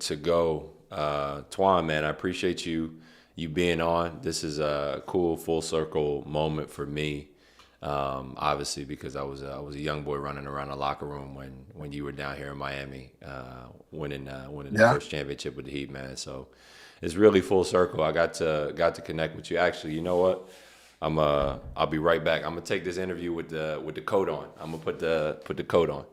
To go. Twan, man, I appreciate you being on. This is a cool full circle moment for me. Obviously, because I was a young boy running around the locker room when you were down here in Miami, winning the Yeah. first championship with the Heat, man. So it's really full circle. I got to connect with you. Actually, you know what? I'll be right back. I'm gonna take this interview with the coat on. I'm gonna put the coat on.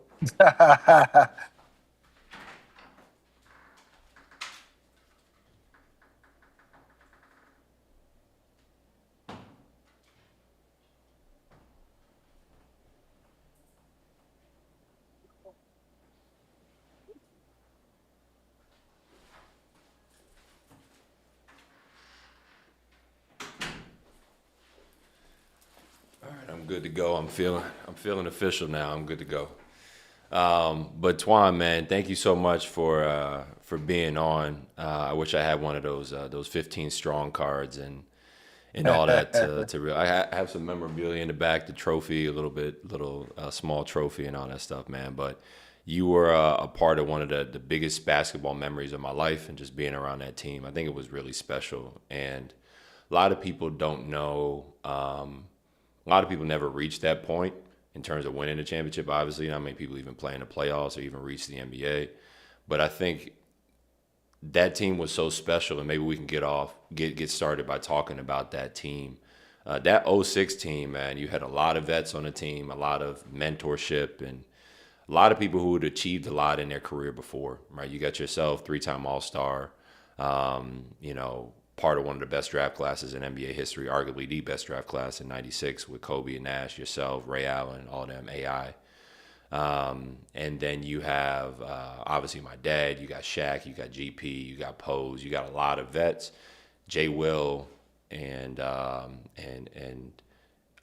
All right, I'm good to go. I'm feeling official now. I'm good to go. But Twan, man, thank you so much for being on. I wish I had one of those 15 strong cards and all that to real. I have some memorabilia in the back, the trophy, a little small trophy and all that stuff, man. But you were a part of one of the biggest basketball memories of my life, and just being around that team. I think it was really special, and a lot of people don't know. A lot of people never reach that point in terms of winning the championship. Obviously, not many people even play in the playoffs or even reach the NBA. But I think that team was so special, and maybe we can get started by talking about that team. That '06 team, man, you had a lot of vets on the team, a lot of mentorship, and a lot of people who had achieved a lot in their career before, right? You got yourself, three-time All-Star, part of one of the best draft classes in NBA history, arguably the best draft class in '96 with Kobe and Nash, yourself, Ray Allen, all them, AI. And then you have obviously my dad. You got Shaq. You got GP. You got Pose. You got a lot of vets. Jay Will and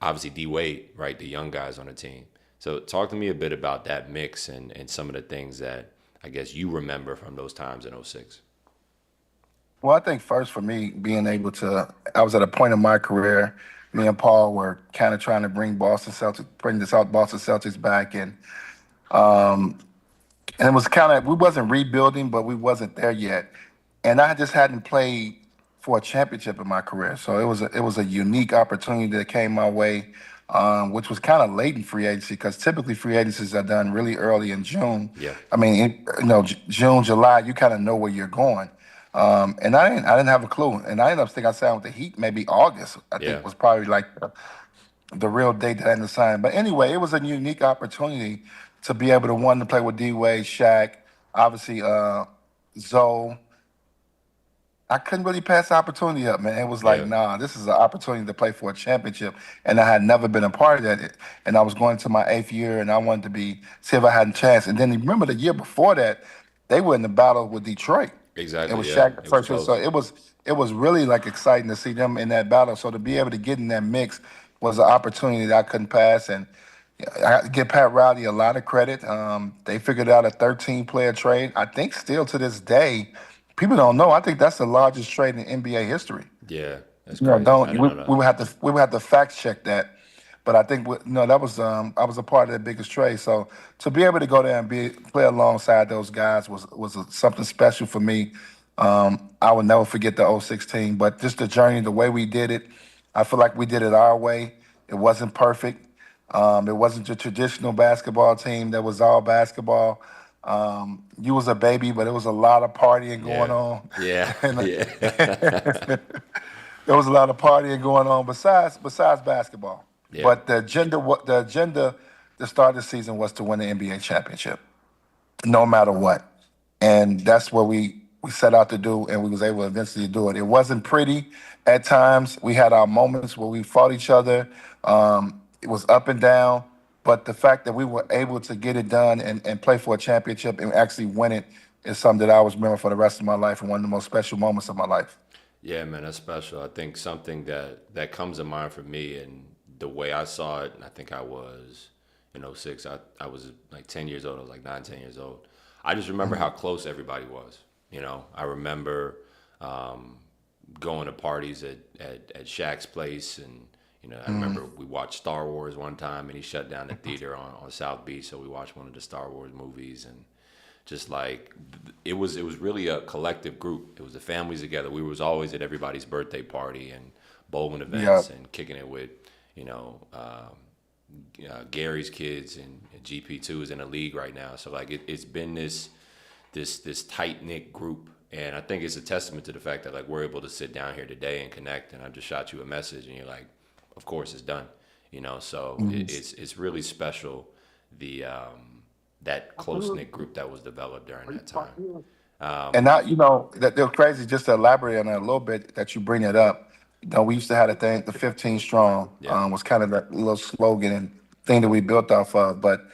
obviously D Wade, right? The young guys on the team. So talk to me a bit about that mix and some of the things that I guess you remember from those times in '06. Well, I think first for me, being able to, I was at a point in my career. Me and Paul were kind of trying to bring this out Boston Celtics back, and it was kind of we wasn't rebuilding, but we wasn't there yet. And I just hadn't played for a championship in my career, so it was a unique opportunity that came my way, which was kind of late in free agency because typically free agencies are done really early in June. Yeah. I mean, June, July, you kind of know where you're going. And I didn't have a clue, and I ended up thinking I signed with the Heat maybe August. I Yeah. think was probably like the real date that I ended up signing. But anyway, it was a unique opportunity to be able to one to play with D Wade, Shaq, obviously Zoe. I couldn't really pass the opportunity up, man. It was like, Yeah. nah, this is an opportunity to play for a championship, and I had never been a part of that. And I was going to my eighth year, and I wanted to see if I had a chance. And then remember the year before that, they were in the battle with Detroit. It Exactly. was Yeah. Shaq the It was first year, so close. it was really like exciting to see them in that battle. So to be able to get in that mix was an opportunity that I couldn't pass, and I got to give Pat Riley a lot of credit. They figured out a 13-player trade. I think still to this day, people don't know. I think that's the largest trade in NBA history. Yeah. That's You know, crazy. don't I didn't we, know we that. would have to fact check that, but I think that was I was a part of the biggest trade. So to be able to go there and play alongside those guys was something special for me. I will never forget the '06 team, but just the journey, the way we did it, I feel like we did it our way. It wasn't perfect. It wasn't your traditional basketball team that was all basketball. You was a baby, but it was a lot of partying going Yeah. on, Yeah. and Yeah. there was a lot of partying going on besides basketball. Yeah. But the agenda to start the season was to win the NBA championship, no matter what. And that's what we set out to do, and we was able to eventually do it. It wasn't pretty at times. We had our moments where we fought each other. It was up and down, but the fact that we were able to get it done and play for a championship and actually win it is something that I always remember for the rest of my life and one of the most special moments of my life. Yeah, man, that's special. I think something that comes to mind for me and the way I saw it, and I think I was in '06. I was like 10 years old. I was like 9, 10 years old. I just remember how close everybody was. I remember um, going to parties at Shaq's place, and I remember we watched Star Wars one time, and he shut down the theater on South Beach, so we watched one of the Star Wars movies, and just like it was really a collective group. It was the families together. We was always at everybody's birthday party and bowling Yeah. events and kicking it with, you know, Gary's kids, and GP2 is in the league right now. So like it's been this tight knit group, and I think it's a testament to the fact that like we're able to sit down here today and connect. And I just shot you a message, and you're like, of course it's done, you know. So Mhm. it's really special, the that close knit group that was developed during that time. And now, that they're crazy. Just to elaborate on that a little bit, that you bring it up. We used to have a thing, the 15 strong, Yeah, was kind of the little slogan and thing that we built off of. But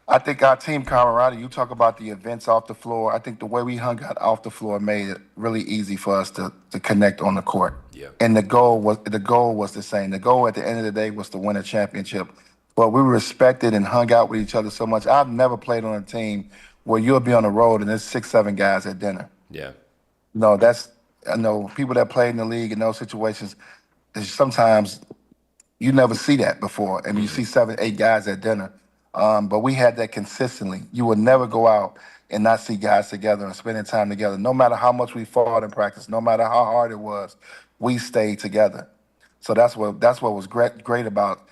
I think our team camaraderie, you talk about the events off the floor. I think the way we hung out off the floor made it really easy for us to connect on the court. yeah, And the goal was the same. The goal at the end of the day was to win a championship. But we respected and hung out with each other so much. I've never played on a team where you'll be on the road and there's 6, 7 guys at dinner. yeah, No, that's I know people that played in the league in those situations. Sometimes you never see that before. I mean, you hmm see 7, 8 guys at dinner, but we had that consistently. You would never go out and not see guys together and spending time together. No matter how much we fought in practice, no matter how hard it was, we stayed together. So that's what was great about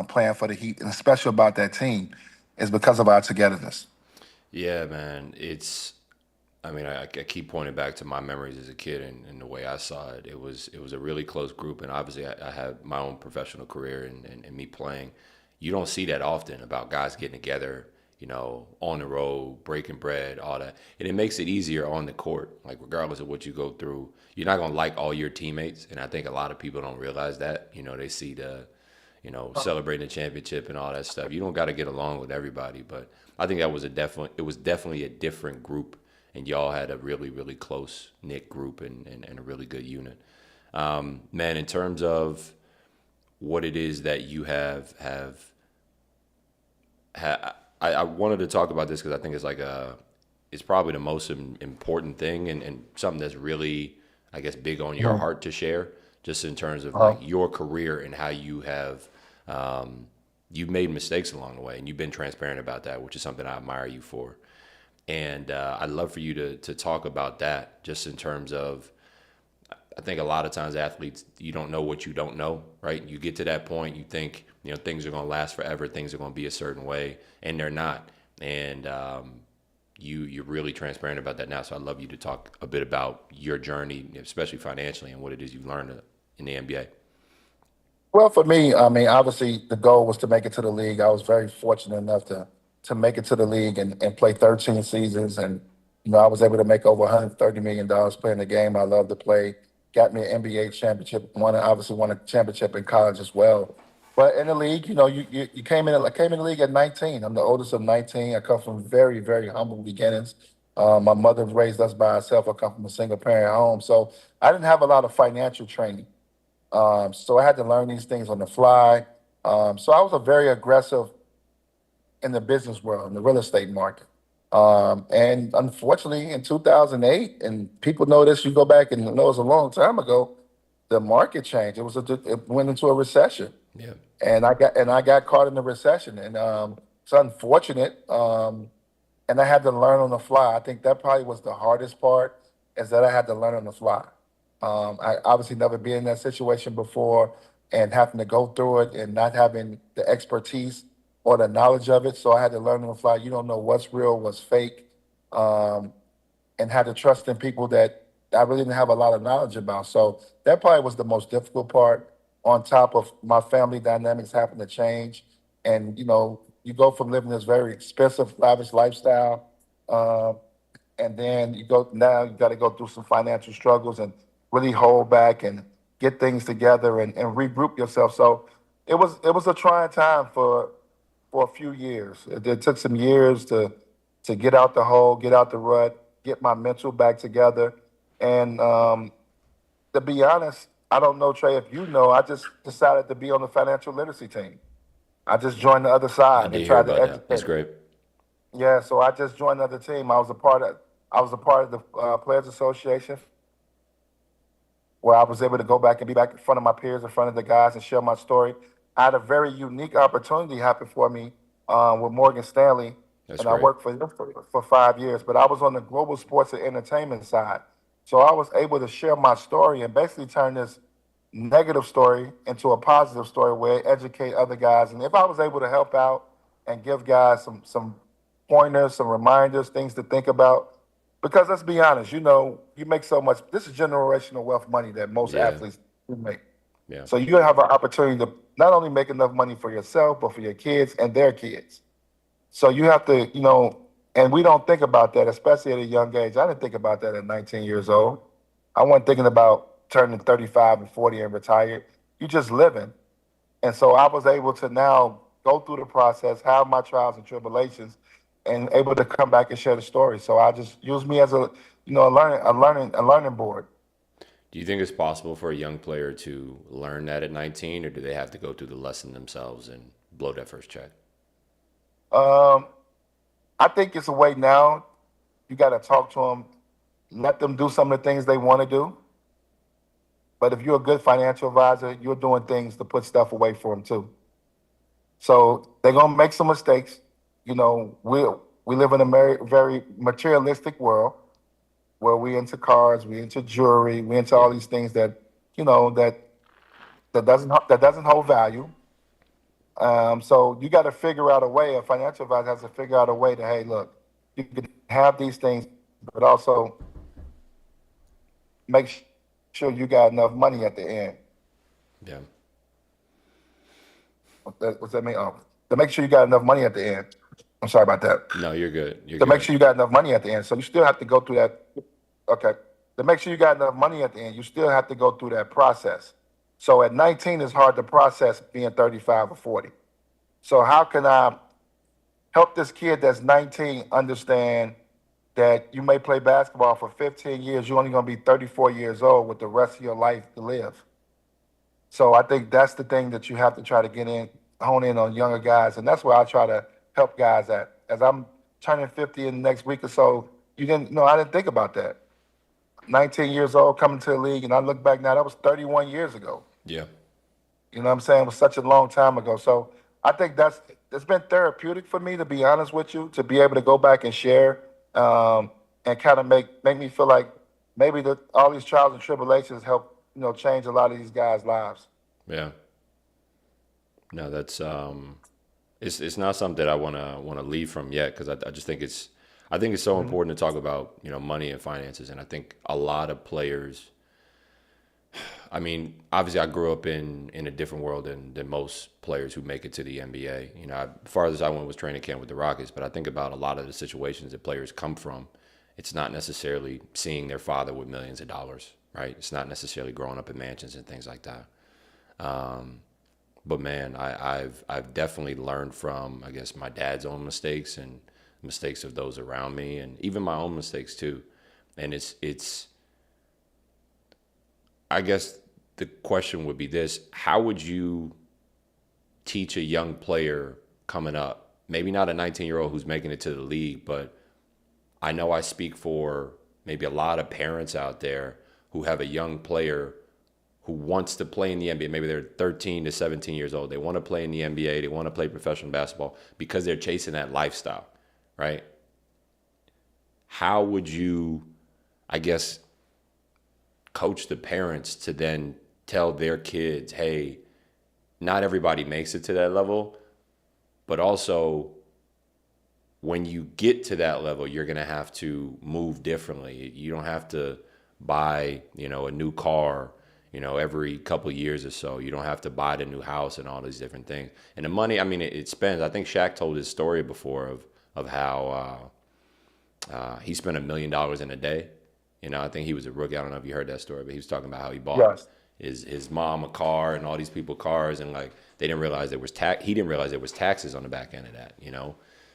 playing for the Heat, and special about that team is because of our togetherness. yeah, man. I mean, I keep pointing back to my memories as a kid, and the way I saw it. It was a really close group, and obviously I had my own professional career, and me playing. You don't see that often about guys getting together, on the road, breaking bread, all that, and it makes it easier on the court. Like regardless of what you go through, you're not gonna like all your teammates, and I think a lot of people don't realize that. They see the celebrating the championship and all that stuff. You don't got to get along with everybody, but I think it was definitely a different group, and y'all had a really, really close knit group, and a really good unit. Man, in terms of what it is that you I wanted to talk about this because I think it's probably the most important thing, and something that's really, I guess, big on your Mhm. heart to share, just in terms of like Uh, your career and how you've made mistakes along the way, and you've been transparent about that, which is something I admire you for. And I'd love for you to talk about that, just in terms of, I think a lot of times athletes, you don't know what you don't know, right? You get to that point, you think, things are going to last forever, things are going to be a certain way, and they're not. And you're really transparent about that now. So I'd love you to talk a bit about your journey, especially financially, and what it is you've learned in the NBA. Well, for me, I mean, obviously the goal was to make it to the league. I was very fortunate enough to make it to the league and play 13 seasons, and I was able to make over $130 million playing the game I love to play. Got me an NBA championship. Obviously won a championship in college as well. But in the league, you came in the league at 19. I'm the oldest of 19. I come from very, very humble beginnings. My mother raised us by herself. I come from a single parent home, so I didn't have a lot of financial training. So I had to learn these things on the fly. So I was a very aggressive in the business world, in the real estate market. And unfortunately, in 2008, and people know this, you go back and know it's a long time ago, the market changed. It went into a recession, Yeah. and I got caught in the recession, and it's unfortunate. And I had to learn on the fly. I think that probably was the hardest part, is that I had to learn on the fly. I obviously never been in that situation before, and having to go through it and not having the expertise or the knowledge of it. So I had to learn on the fly. You don't know what's real, what's fake, um, and had to trust in people that I really didn't have a lot of knowledge about. So that probably was the most difficult part, on top of my family dynamics having to change. And you go from living this very expensive, lavish lifestyle, um, and then you got to go through some financial struggles and really hold back and get things together and regroup yourself. So it was a trying time for a few years. It took some years to get out the hole, get out the rut, get my mental back together. And to be honest, I don't know, Trey, if you know, I just decided to be on the financial literacy team. I just joined the other I side and did hear tried to about that. That's educate. great. Yeah, so I just joined the other team. I was a part of the Players Association, where I was able to go back and be back in front of my peers, in front of the guys, and share my story. I had a very unique opportunity happen for me with Morgan Stanley. That's and I great. worked for them for 5 years. But I was on the global sports and entertainment side, so I was able to share my story and basically turn this negative story into a positive story where it educate other guys. And if I was able to help out and give guys some pointers, some reminders, things to think about, because let's be honest, you make so much. This is generational wealth money that most Yeah. athletes do make. Yeah. So you have an opportunity to not only make enough money for yourself, but for your kids and their kids. So you have to, and we don't think about that, especially at a young age. I didn't think about that at 19 years old. I wasn't thinking about turning 35 and 40 and retired. You just living. And so I was able to now go through the process, have my trials and tribulations, and able to come back and share the story. So I just use me as a learning board. Do you think it's possible for a young player to learn that at 19, or do they have to go through the lesson themselves and blow that first check? Um, I think it's a way now. You got to talk to them, let them do some of the things they want to do. But if you're a good financial advisor, you're doing things to put stuff away for them too. So they're gonna make some mistakes. We live in a very materialistic world where we into cars, we into jewelry, we into Yeah. all these things that you know that that doesn't hold value. So you got to figure out a way. A financial advisor has to figure out a way to, hey, look, you can have these things, but also make sure you got enough money at the end. Yeah. What's that mean? To make sure you got enough money at the end. I'm sorry about that. No, you're good. You're To make good. sure you got enough money at the end. So you still have to go through that. Okay. To make sure you got enough money at the end, you still have to go through that process. So at 19, it's hard to process being 35 or 40. So how can I help this kid that's 19 understand that you may play basketball for 15 years, you're only going to be 34 years old with the rest of your life to live. So I think that's the thing that you have to try to hone in on younger guys, and that's where I try to help guys at. As I'm turning 50 in the next week or so, I didn't think about that. 19 years old coming to the league, and I look back now, that was 31 years ago. Yeah. You know what I'm saying? It was such a long time ago. So I think it's been therapeutic for me, to be honest with you, to be able to go back and share, and kind of make me feel like maybe all these trials and tribulations help, change a lot of these guys' lives. Yeah. No, that's it's not something that I wanna leave from yet, because I just think it's so Mhm. important to talk about money and finances, and I think a lot of players. I mean, obviously, I grew up in a different world than most players who make it to the NBA. Farthest I went was training camp with the Rockets, but I think about a lot of the situations that players come from. It's not necessarily seeing their father with millions of dollars, right? It's not necessarily growing up in mansions and things like that. But man, I've definitely learned from, I guess, my dad's own mistakes and mistakes of those around me, and even my own mistakes too. And it's I guess the question would be this: how would you teach a young player coming up, maybe not a 19-year-old who's making it to the league, but I know I speak for maybe a lot of parents out there who have a young player who wants to play in the NBA. Maybe they're 13 to 17 years old. They want to play in the NBA. They want to play professional basketball because they're chasing that lifestyle, right? How would you, I guess, coach the parents to then tell their kids, hey, not everybody makes it to that level, but also when you get to that level, you're going to have to move differently. You don't have to buy, a new car, every couple of years or so. You don't have to buy the new house and all these different things. And the money, I mean, it spends. I think Shaq told his story before of how he spent $1 million in a day. I think he was a rookie. I don't know if you heard that story, but he was talking about how he bought Yes. his mom a car and all these people cars, and like they didn't realize there was he didn't realize there was taxes on the back end of that.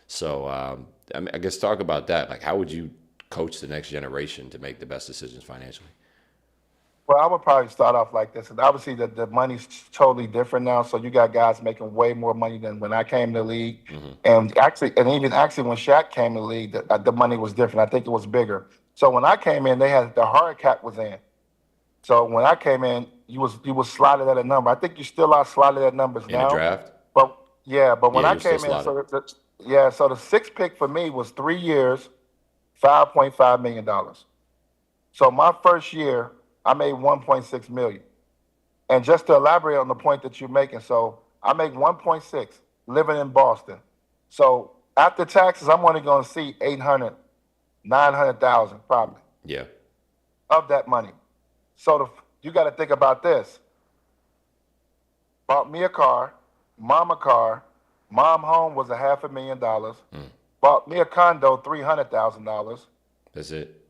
So I guess talk about that. Like, how would you coach the next generation to make the best decisions financially? Well, I would probably start off like this. And obviously, the money's totally different now. So you got guys making way more money than when I came to the league. Hmm. And even when Shaq came to the league, the money was different. I think it was bigger. So when I came in, they had the hard cap was in. So when I came in, you was slotted at a number. I think you still are slotted at numbers In the now. draft? But yeah, but Yeah, when I you're still came in, slotted. Yeah, so the sixth pick for me was 3 years, $5.5 million. So my first year, I made 1.6 million. And just to elaborate on the point that you're making, so I make 1.6 living in Boston. So after taxes, I'm only going to see 800, 900,000 probably Yeah. of that money. So you got to think about this. Bought me a car, mom a car, mom home was $500,000. Bought me a condo, $300,000. That's it.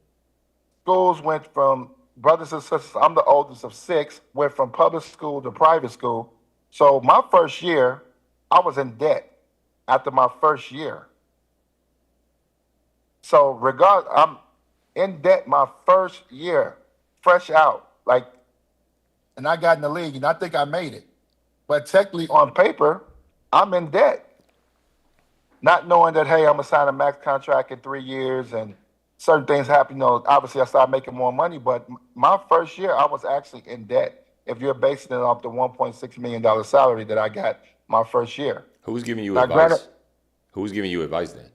Schools went from brothers and sisters. I'm the oldest of six. Went from public school to private school. So my first year, I was in debt. After my first year, so I'm in debt my first year, fresh out. Like, and I got in the league, and I think I made it. But technically, on paper, I'm in debt, not knowing that, hey, I'm gonna sign a max contract in 3 years, and certain things happen. Obviously, I started making more money, but my first year, I was actually in debt. If you're basing it off the $1.6 million salary that I got my first year. Who's giving you Now, granted, advice? Who's giving you advice then?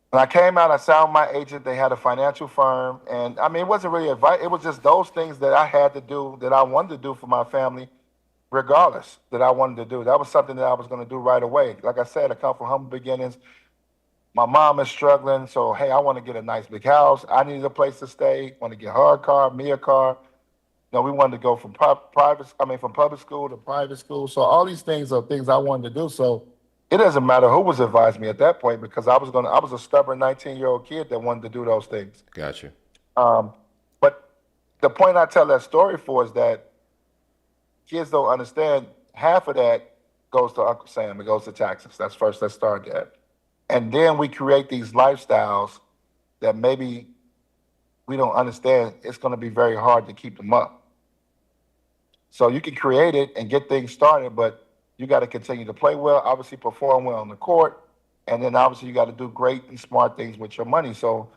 when I came out, I signed my agent. They had a financial firm, and I mean, it wasn't really advice. It was just those things that I had to do, that I wanted to do for my family, regardless, that I wanted to do. That was something that I was going to do right away. Like I said, I come from humble beginnings. My mom is struggling, so hey, I want to get a nice big house. I needed a place to stay. Want to get her a car, me a car. We wanted to go from from public school to private school. So all these things are things I wanted to do. So it doesn't matter who was advising me at that point, because I was a stubborn 19-year-old kid that wanted to do those things. Gotcha. But the point I tell that story for is that kids don't understand half of that goes to Uncle Sam. It goes to taxes. That's first. Let's start that. And then we create these lifestyles that maybe we don't understand. It's going to be very hard to keep them up. So you can create it and get things started, but you got to continue to play well, obviously perform well on the court, and then obviously you got to do great and smart things with your money. So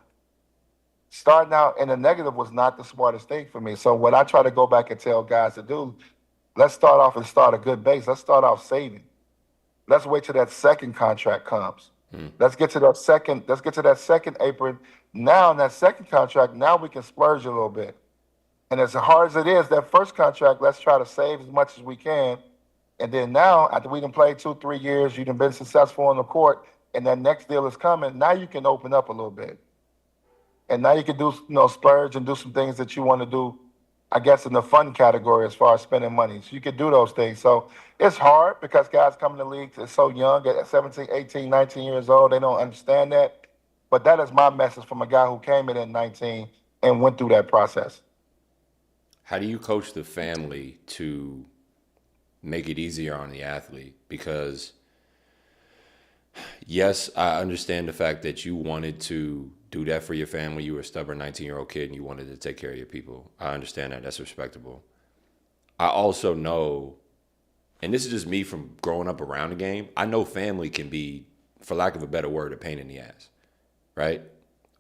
starting out in the negative was not the smartest thing for me. So what I try to go back and tell guys to do, let's start off and start a good base. Let's start off saving. Let's wait till that second contract comes. Let's get to that second apron. Now in that second contract, now we can splurge a little bit. And as hard as it is, that first contract, let's try to save as much as we can. And then now, after we done played 2-3 years, you've been successful on the court, and that next deal is coming, now you can open up a little bit. And now you can do, splurge and do some things that you want to do, I guess, in the fun category as far as spending money. So you can do those things. So it's hard because guys come in the league, they're so young, at 17, 18, 19 years old, they don't understand that. But that is my message from a guy who came in at 19 and went through that process. How do you coach the family to make it easier on the athlete? Because yes, I understand the fact that you wanted to do that for your family. You were a stubborn 19-year-old kid and you wanted to take care of your people. I understand that. That's respectable. I also know, and this is just me from growing up around the game, I know family can be, for lack of a better word, a pain in the ass, right?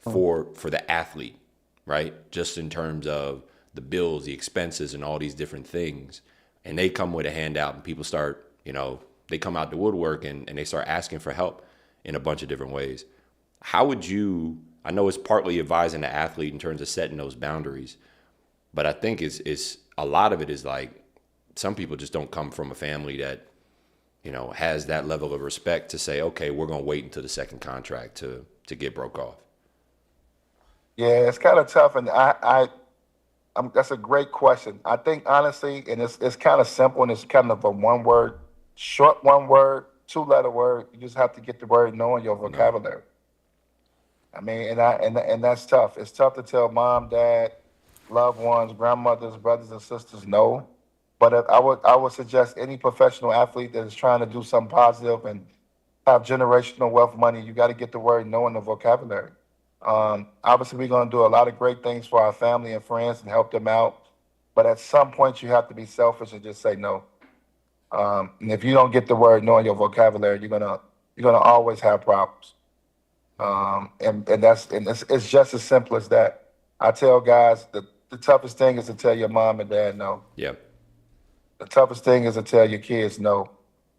For the athlete, right? Just in terms of the bills, the expenses, and all these different things. And they come with a handout and people start, they come out the woodwork and they start asking for help in a bunch of different ways. How would you, I know it's partly advising the athlete in terms of setting those boundaries, but I think it's a lot of it is like, some people just don't come from a family that, has that level of respect to say, okay, we're going to wait until the second contract to get broke off. Yeah, it's kind of tough. And that's a great question. I think honestly, and it's kind of simple, and it's kind of a short one word, 2-letter word. You just have to get the word no in your vocabulary. I mean, and that's tough. It's tough to tell mom, dad, loved ones, grandmothers, brothers and sisters no. But I would suggest any professional athlete that is trying to do something positive and have generational wealth money, you got to get the word no in the vocabulary. Obviously, we're going to do a lot of great things for our family and friends and help them out. But at some point, you have to be selfish and just say no. And if you don't get the word no in your vocabulary, you're gonna always have problems. And it's just as simple as that. I tell guys the toughest thing is to tell your mom and dad no. Yep. The toughest thing is to tell your kids no,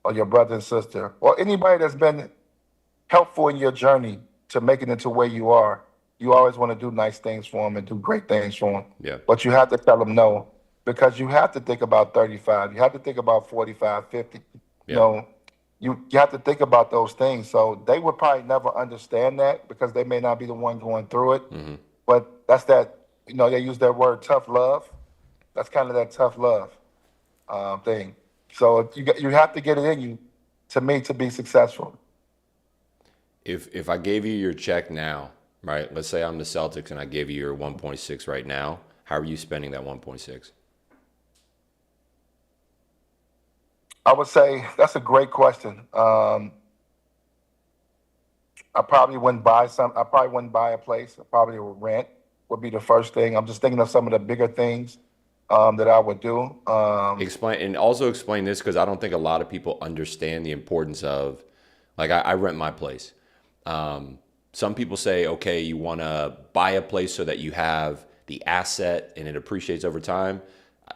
or your brother and sister, or anybody that's been helpful in your journey to making it to where you are, you always want to do nice things for them and do great things for them. Yeah. But you have to tell them no, because you have to think about 35. You have to think about 45, 50. You Yeah. know, you have to think about those things. So they would probably never understand that because they may not be the one going through it. Mm-hmm. But that's that, they use that word tough love. That's kind of that tough love thing. So you have to get it in you to me to be successful. If I gave you your check now, right? Let's say I'm the Celtics and I gave you your 1.6 right now. How are you spending that 1.6? I would say that's a great question. I probably wouldn't buy some. I probably wouldn't buy a place. I probably would rent. Would be the first thing. I'm just thinking of some of the bigger things that I would do. Explain this because I don't think a lot of people understand the importance of, like, I rent my place. Some people say, okay, you want to buy a place so that you have the asset and it appreciates over time.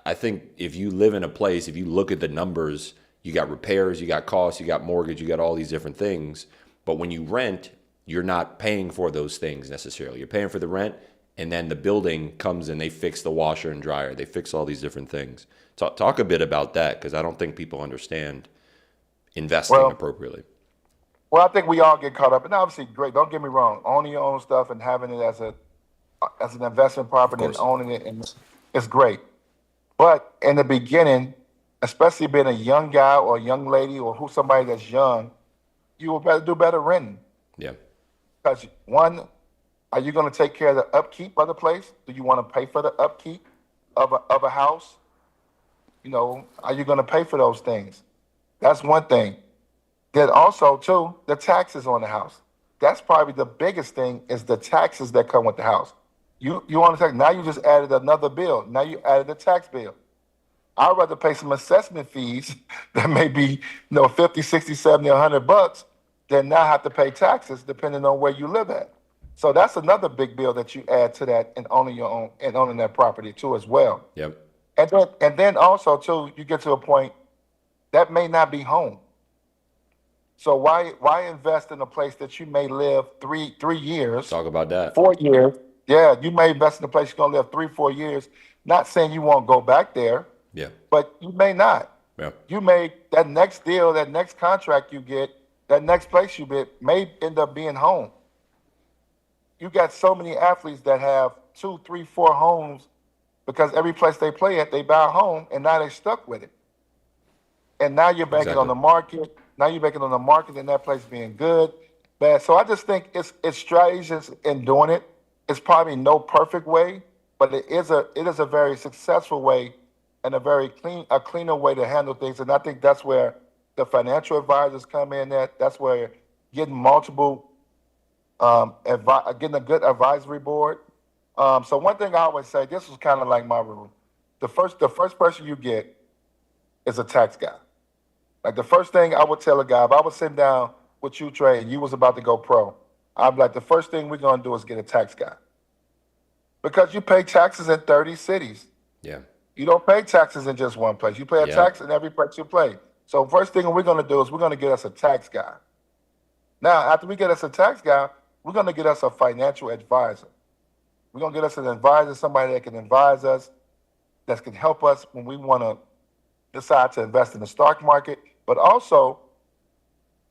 I think if you live in a place, if you look at the numbers, you got repairs, you got costs, you got mortgage, you got all these different things. But when you rent, you're not paying for those things necessarily. You're paying for the rent, and then the building comes and they fix the washer and dryer. They fix all these different things. Talk a bit about that, because I don't think people understand investing appropriately. Well, I think we all get caught up, and obviously, great. Don't get me wrong. Owning your own stuff and having it as an investment property and owning it, and it's great. But in the beginning, especially being a young guy or a young lady or somebody that's young, you will better do better renting. Yeah. Because one, are you going to take care of the upkeep of the place? Do you want to pay for the upkeep of a house? Are you going to pay for those things? That's one thing. Then also, too, the taxes on the house. That's probably the biggest thing is the taxes that come with the house. You want to take, now you just added another bill. Now you added a tax bill. I'd rather pay some assessment fees that may be, 50, 60, 70, $100 than now have to pay taxes depending on where you live at. So that's another big bill that you add to that and owning your own and owning that property too as well. Yep. And then also too, you get to a point that may not be home. So why invest in a place that you may live 3 years? Talk about that. 4 years. Yeah, you may invest in a place you're gonna live 3, 4 years. Not saying you won't go back there. Yeah. But you may not. Yeah. You may, that next deal, that next contract you get, that next place you get may end up being home. You got so many athletes that have 2, 3, 4 homes because every place they play at, they buy a home, and now they're stuck with it. And now you're banking on the market. Now you're banking on the market and that place being good, bad. So I just think it's strategies in doing it. It's probably no perfect way, but it is a very successful way and a cleaner way to handle things. And I think that's where the financial advisors come in at. That's where getting multiple, getting a good advisory board. So one thing I always say, this is kind of like my rule. The first person you get is a tax guy. Like the first thing I would tell a guy, if I was sitting down with you, Trey, and you was about to go pro, I'd be like, the first thing we're going to do is get a tax guy. Because you pay taxes in 30 cities. Yeah. You don't pay taxes in just one place. You pay a tax in every place you play. So first thing we're going to do is we're going to get us a tax guy. Now, after we get us a tax guy, we're going to get us a financial advisor. We're going to get us an advisor, somebody that can advise us, that can help us when we want to decide to invest in the stock market. But also,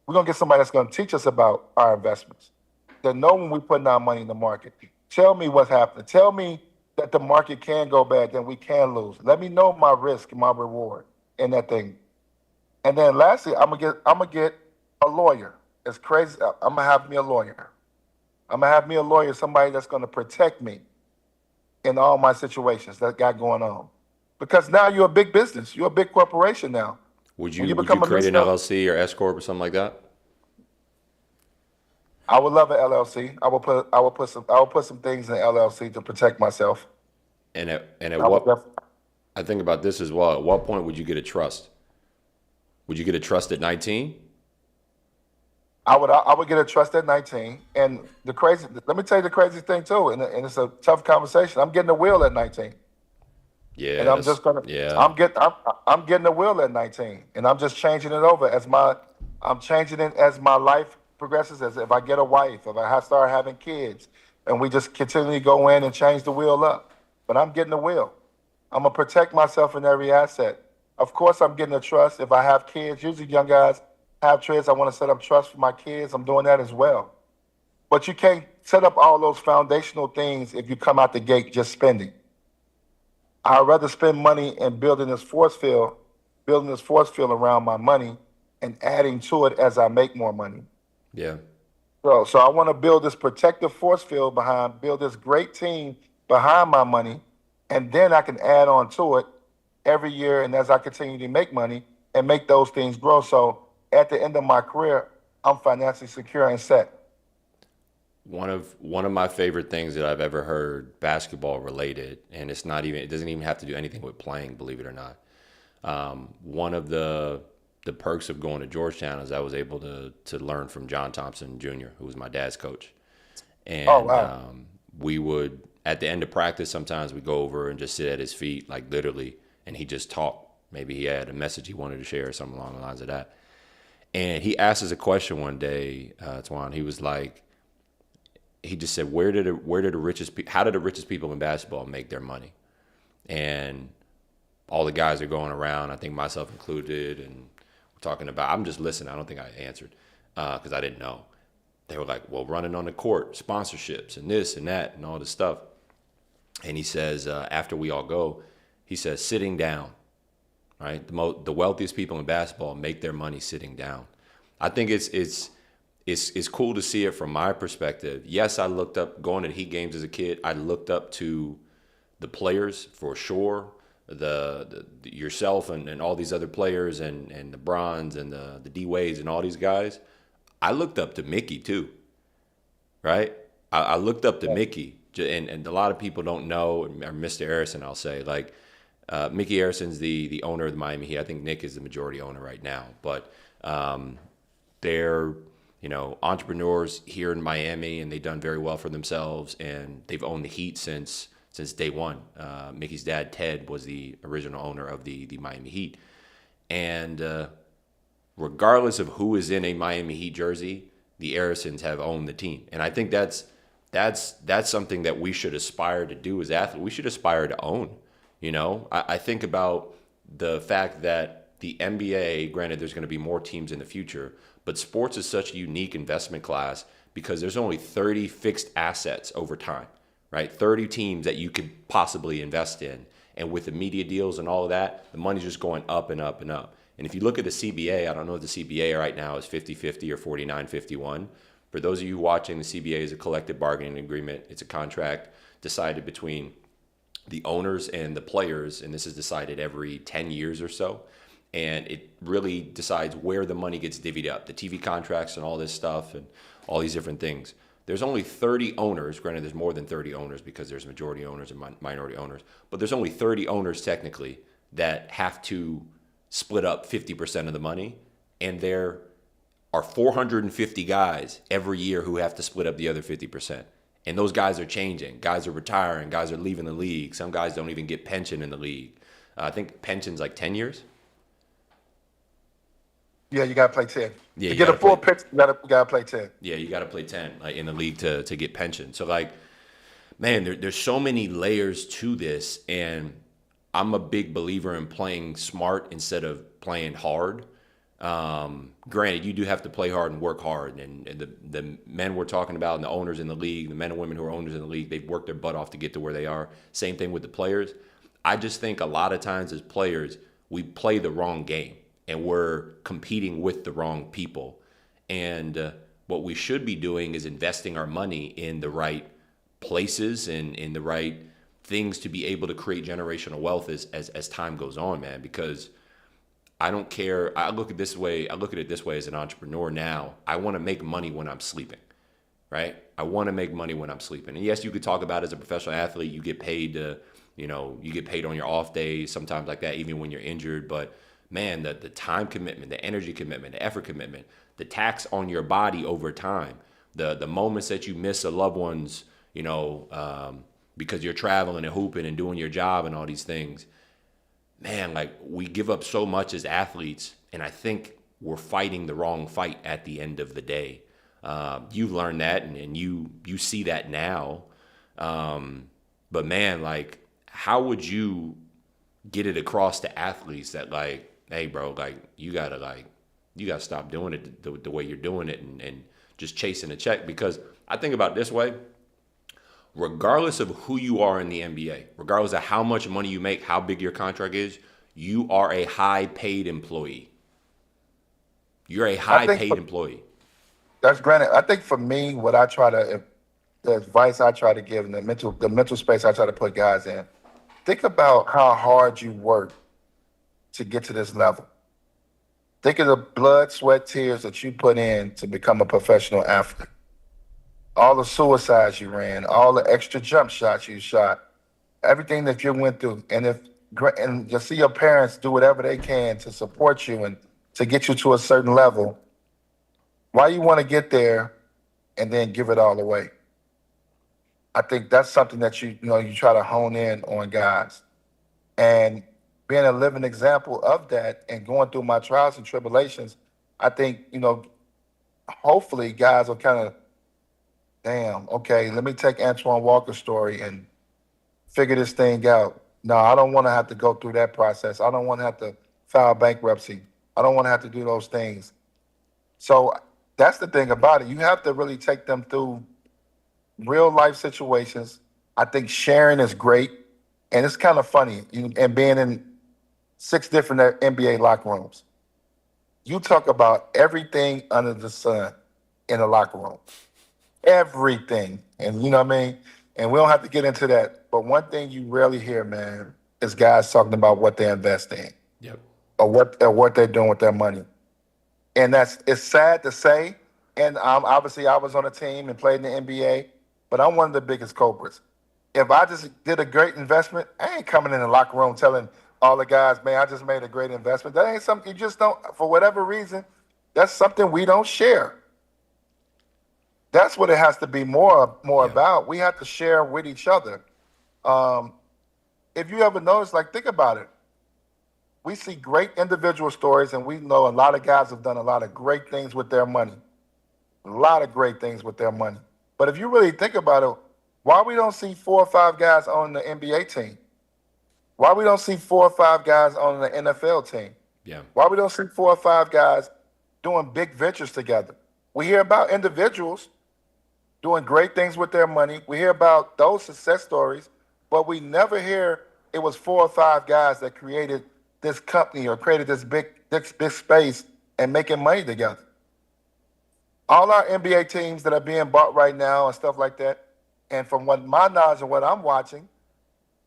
we're going to get somebody that's going to teach us about our investments, that know when we're putting our money in the market. Tell me what's happening. Tell me that the market can go bad, then we can lose. Let me know my risk and my reward in that thing. And then lastly, I'm gonna get a lawyer. It's crazy. I'm gonna have me a lawyer. I'm gonna have me a lawyer, somebody that's gonna protect me in all my situations that got going on. Because now you're a big business. You're a big corporation now. Would you create an LLC or S corp or something like that? I would love an LLC. I will put some things in LLC to protect myself. And I think about this as well. At what point would you get a trust? Would you get a trust at 19? I would get a trust at 19. And let me tell you the crazy thing too, and it's a tough conversation. I'm getting a will at 19. Yeah. And I'm getting a will at 19, and I'm just changing it over I'm changing it as my life progresses, as if I get a wife, if I start having kids, and we just continually go in and change the wheel up. But I'm getting the wheel. I'm gonna protect myself in every asset. Of course, I'm getting a trust. If I have kids, usually young guys have trades. I want to set up trust for my kids. I'm doing that as well. But you can't set up all those foundational things if you come out the gate just spending. I'd rather spend money in building this force field around my money and adding to it as I make more money. Yeah. So I want to build this protective force field build this great team behind my money, and then I can add on to it every year. And as I continue to make money and make those things grow, so at the end of my career, I'm financially secure and set. One of my favorite things that I've ever heard basketball related, and it doesn't even have to do anything with playing, believe it or not. One of the perks of going to Georgetown is I was able to learn from John Thompson Jr., who was my dad's coach. And Oh wow. we would, at the end of practice, sometimes we go over and just sit at his feet, like literally, and he just talk. Maybe he had a message he wanted to share or something along the lines of that. And he asked us a question one day, Twan. He was like, he just said, how did the richest people in basketball make their money? And all the guys are going around, I think myself included, and we're talking about, I'm just listening. I don't think I answered because I didn't know. They were like, well, running on the court, sponsorships and this and that and all this stuff. And he says, after we all go, he says, sitting down, right? The wealthiest people in basketball make their money sitting down. I think it's cool to see it from my perspective. Yes, I looked up, going to Heat games as a kid, I looked up to the players for sure, the yourself and all these other players and the Brons and the D-Wades and all these guys. I looked up to Mickey too, right? I looked up to Mickey, and a lot of people don't know, or Mr. Harrison, I'll say, like, Mickey Harrison's the owner of the Miami Heat. I think Nick is the majority owner right now, but they're entrepreneurs here in Miami, and they've done very well for themselves, and they've owned the Heat since day one. Mickey's dad, Ted, was the original owner of the Miami Heat, and regardless of who is in a Miami Heat jersey, the Harrisons have owned the team, and I think that's something that we should aspire to do as athletes. We should aspire to own. I think about the fact that the NBA, granted, there's going to be more teams in the future, but sports is such a unique investment class because there's only 30 fixed assets over time, right? 30 teams that you could possibly invest in. And with the media deals and all of that, the money's just going up and up and up. And if you look at the CBA, I don't know if the CBA right now is 50-50 or 49-51. For those of you watching, the CBA is a collective bargaining agreement. It's a contract decided between the owners and the players, and this is decided every 10 years or so. And it really decides where the money gets divvied up, the TV contracts and all this stuff and all these different things. There's only 30 owners. Granted, there's more than 30 owners because there's majority owners and minority owners. But there's only 30 owners technically that have to split up 50% of the money. And there are 450 guys every year who have to split up the other 50%. And those guys are changing. Guys are retiring. Guys are leaving the league. Some guys don't even get pension in the league. I think pension's like 10 years. Yeah, you gotta play 10. Yeah, To you get a gotta full play. pitch, you gotta play 10. Yeah, you got to play 10 like in the league to get pension. So like, man, there's so many layers to this, and I'm a big believer in playing smart instead of playing hard. Granted, you do have to play hard and work hard, and the men we're talking about and the owners in the league, the men and women who are owners in the league, they've worked their butt off to get to where they are. Same thing with the players. I just think a lot of times as players, we play the wrong game, and we're competing with the wrong people. And what we should be doing is investing our money in the right places and in the right things to be able to create generational wealth as time goes on, man. Because I don't care. I look at it this way as an entrepreneur now. I want to make money when I'm sleeping, right? I want to make money when I'm sleeping. And yes, you could talk about as a professional athlete, you get paid you get paid on your off days, sometimes like that, even when you're injured. But man, the time commitment, the energy commitment, the effort commitment, the tax on your body over time, the moments that you miss a loved one's, because you're traveling and hooping and doing your job and all these things. Man, like, we give up so much as athletes, and I think we're fighting the wrong fight at the end of the day. You've learned that, and you see that now. But man, like, how would you get it across to athletes that, like, hey, bro, like, you gotta stop doing it the way you're doing it, and just chasing a check? Because I think about it this way: regardless of who you are in the NBA, regardless of how much money you make, how big your contract is, you are a high paid employee. You're a I high think paid employee. that's granted. I think for me, what I try to, the advice I try to give, and the mental space I try to put guys in, think about how hard you work to get to this level. Think of the blood, sweat, tears that you put in to become a professional athlete. All the suicides you ran, all the extra jump shots you shot, everything that you went through, and you see your parents do whatever they can to support you and to get you to a certain level. Why you want to get there and then give it all away? I think that's something that you try to hone in on guys, and being a living example of that and going through my trials and tribulations. I think hopefully guys will kind of, damn, okay, let me take Antoine Walker's story and figure this thing out. No, I don't want to have to go through that process. I don't want to have to file bankruptcy. I don't want to have to do those things. So that's the thing about it. You have to really take them through real life situations. I think sharing is great. And it's kind of funny. And being in 6 different NBA locker rooms, you talk about everything under the sun in the locker room. Everything. And you know what I mean? And we don't have to get into that. But one thing you rarely hear, man, is guys talking about what they invest in, Yep. or what they're doing with their money. And it's sad to say. And obviously, I was on a team and played in the NBA, but I'm one of the biggest culprits. If I just did a great investment, I ain't coming in the locker room telling all the guys, man, I just made a great investment. That ain't something you just don't, for whatever reason, that's something we don't share. That's what it has to be more Yeah. about. We have to share with each other. Um, if you ever notice, like, think about it. We see great individual stories, and we know a lot of guys have done a lot of great things with their money. A lot of great things with their money. But if you really think about it, why we don't see 4 or 5 guys on the NBA team? Why we don't see 4 or 5 guys on the NFL team? Yeah. Why we don't see 4 or 5 guys doing big ventures together? We hear about individuals doing great things with their money. We hear about those success stories, but we never hear it was 4 or 5 guys that created this company or created this big space and making money together. All our NBA teams that are being bought right now and stuff like that, and from what my knowledge and what I'm watching,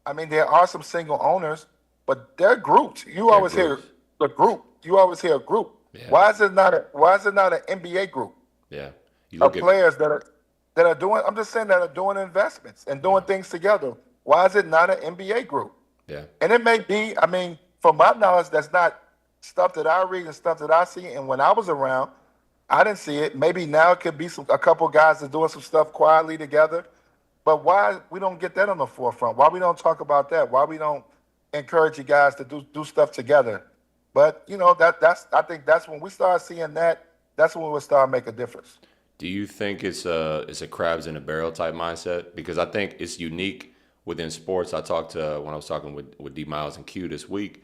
I mean, there are some single owners, but they're grouped. You always hear the group. You always hear a group. Yeah. Why is it not an NBA group Yeah. You of look at players that are doing? I'm just saying that are doing investments and doing things together. Why is it not an NBA group? yeah. And it may be. I mean, from my knowledge, that's not stuff that I read and stuff that I see. And when I was around, I didn't see it. Maybe now it could be a couple guys that's doing some stuff quietly together. But why we don't get that on the forefront? Why we don't talk about that? Why we don't encourage you guys to do stuff together? But I think that's when we start seeing that. That's when we'll start making a difference. Do you think it's a crabs in a barrel type mindset? Because I think it's unique within sports. I talked to when I was talking with D Miles and Q this week.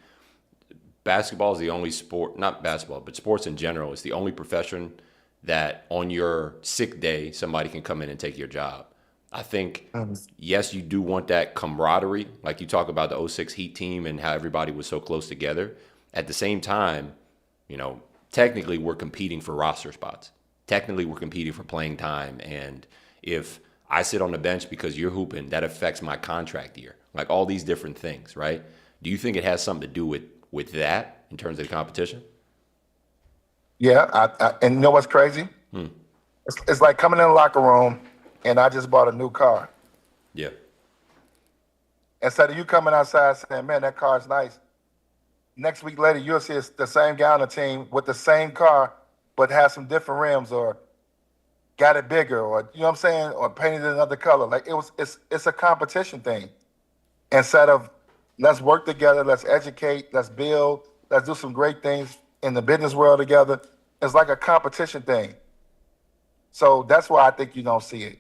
Basketball is the only sport, not basketball, but sports in general, is the only profession that on your sick day somebody can come in and take your job. I think, yes, you do want that camaraderie. Like you talk about the '06 Heat team and how everybody was so close together. At the same time, technically we're competing for roster spots. Technically we're competing for playing time. And if I sit on the bench because you're hooping, that affects my contract year. Like all these different things, right? Do you think it has something to do with that in terms of the competition? Yeah, and you know what's crazy? It's like coming in the locker room and I just bought a new car. Yeah. Instead of you coming outside saying, man, that car's nice. Next week later, you'll see the same guy on the team with the same car, but has some different rims or got it bigger or, you know what I'm saying, or painted it another color. Like it's a competition thing. Instead of let's work together, let's educate, let's build, let's do some great things in the business world together. It's like a competition thing. So that's why I think you don't see it.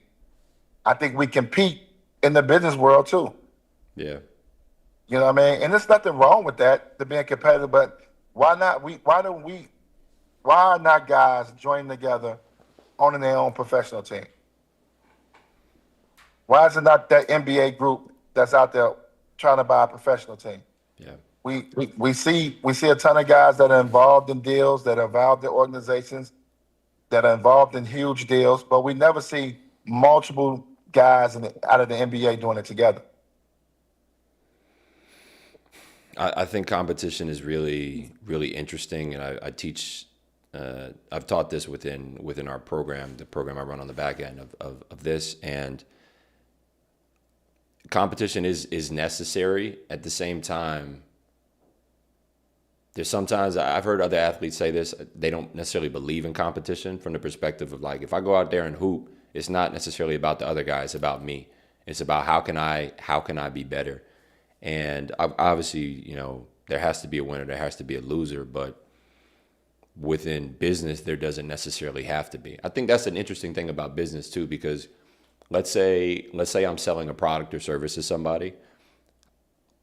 I think we compete in the business world too. Yeah. You know what I mean? And there's nothing wrong with that, to being competitive, but why not why are not guys joining together owning their own professional team? Why is it not that NBA group that's out there trying to buy a professional team? Yeah. We see a ton of guys that are involved in deals, that are involved in organizations, that are involved in huge deals, but we never see multiple guys out of the NBA doing it together. I think competition is really, really interesting, and I teach. I've taught this within our program, the program I run on the back end of this, and competition is necessary. At the same time, there's sometimes I've heard other athletes say this. They don't necessarily believe in competition from the perspective of like, if I go out there and hoop, it's not necessarily about the other guy. It's about me. It's about how can I be better. And obviously, there has to be a winner, there has to be a loser, but within business, there doesn't necessarily have to be. I think that's an interesting thing about business too, because let's say I'm selling a product or service to somebody.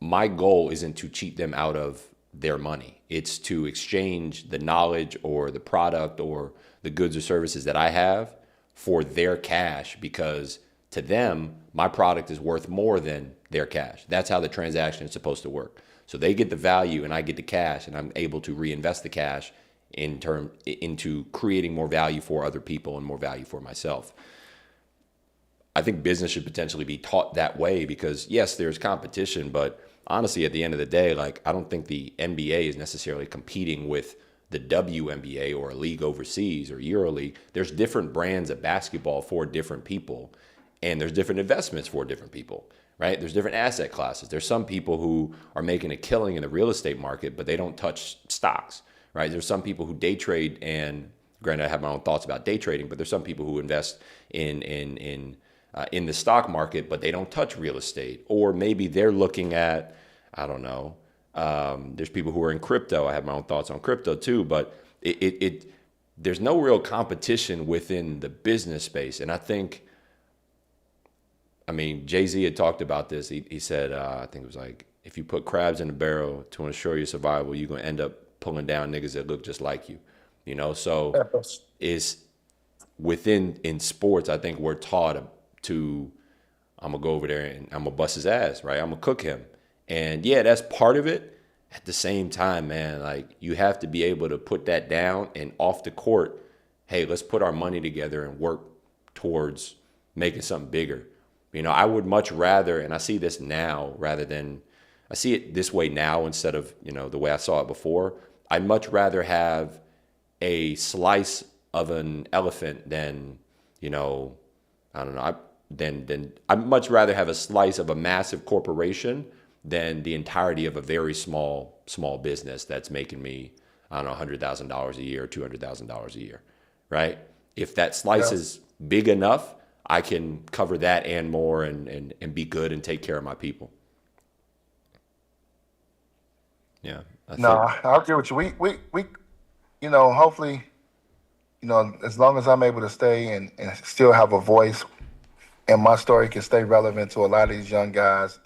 My goal isn't to cheat them out of their money. It's to exchange the knowledge or the product or the goods or services that I have for their cash, because to them, my product is worth more than their cash. That's how the transaction is supposed to work. So they get the value and I get the cash, and I'm able to reinvest the cash into creating more value for other people and more value for myself. I think business should potentially be taught that way, because yes, there's competition, but honestly, at the end of the day, like, I don't think the NBA is necessarily competing with the WNBA or a league overseas or EuroLeague. There's different brands of basketball for different people, and there's different investments for different people, right? There's different asset classes. There's some people who are making a killing in the real estate market, but they don't touch stocks, right? There's some people who day trade, and granted, I have my own thoughts about day trading, but there's some people who invest in the stock market, but they don't touch real estate. Or maybe they're looking at, I don't know. There's people who are in crypto. I have my own thoughts on crypto too, but there's no real competition within the business space. And I mean, Jay-Z had talked about this. He said, I think it was like, if you put crabs in a barrel to ensure your survival, you're going to end up pulling down niggas that look just like you. So is in sports, I think we're taught to, I'm gonna go over there and I'm gonna bust his ass, right? I'm gonna cook him. And yeah, that's part of it. At the same time, man, like, you have to be able to put that down, and off the court, hey, let's put our money together and work towards making something bigger. I would much rather, and I see this now I see it this way now instead of, the way I saw it before. I'd much rather have a slice of an elephant than, I don't know, I'd much rather have a slice of a massive corporation than the entirety of a very small business that's making me, I don't know, $100,000 a year, $200,000 a year, right? If that slice is big enough, I can cover that and more, and be good and take care of my people. Yeah, I No, think. I agree with you. Hopefully, as long as I'm able to stay and still have a voice, and my story can stay relevant to a lot of these young guys.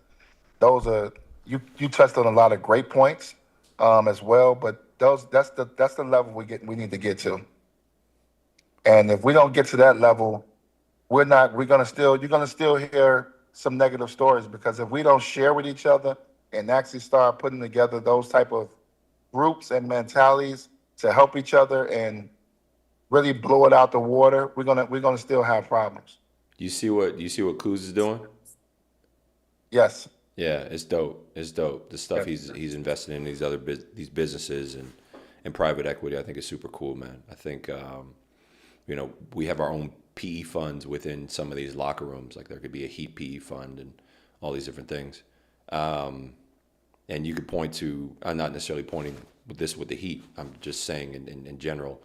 Those are you touched on a lot of great points, as well. But that's the level we need to get to. And if we don't get to that level, we're gonna still you're gonna still hear some negative stories, because if we don't share with each other and actually start putting together those type of groups and mentalities to help each other and really blow it out the water, we're gonna still have problems. You see what Kuz is doing? Yes. Yeah, it's dope. It's dope. The stuff Yes. he's invested in these businesses and private equity, I think is super cool, man. I think we have our own PE funds within some of these locker rooms. Like, there could be a Heat PE fund and all these different things. And you could point to, I'm not necessarily pointing with the Heat. I'm just saying in general.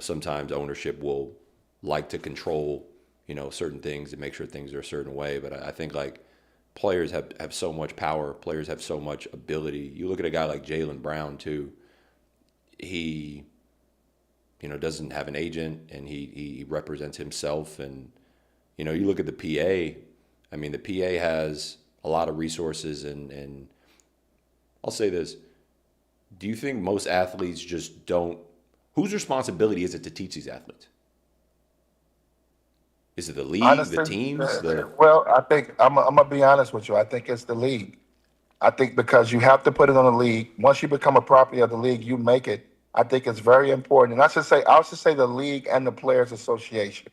Sometimes ownership will like to control certain things and make sure things are a certain way. But I think, like, players have so much power. Players have so much ability. You look at a guy like Jaylen Brown too. He doesn't have an agent, and he represents himself. And, you look at the PA, I mean, the PA has a lot of resources. And I'll say this. Do you think most athletes just don't, whose responsibility is it to teach these athletes? Is it the league, the Honestly, teams, the, well, I think I'm gonna be honest with you. I think it's the league. I think because you have to put it on the league. Once you become a property of the league, you make it. I think it's very important. And I should say the league and the Players Association.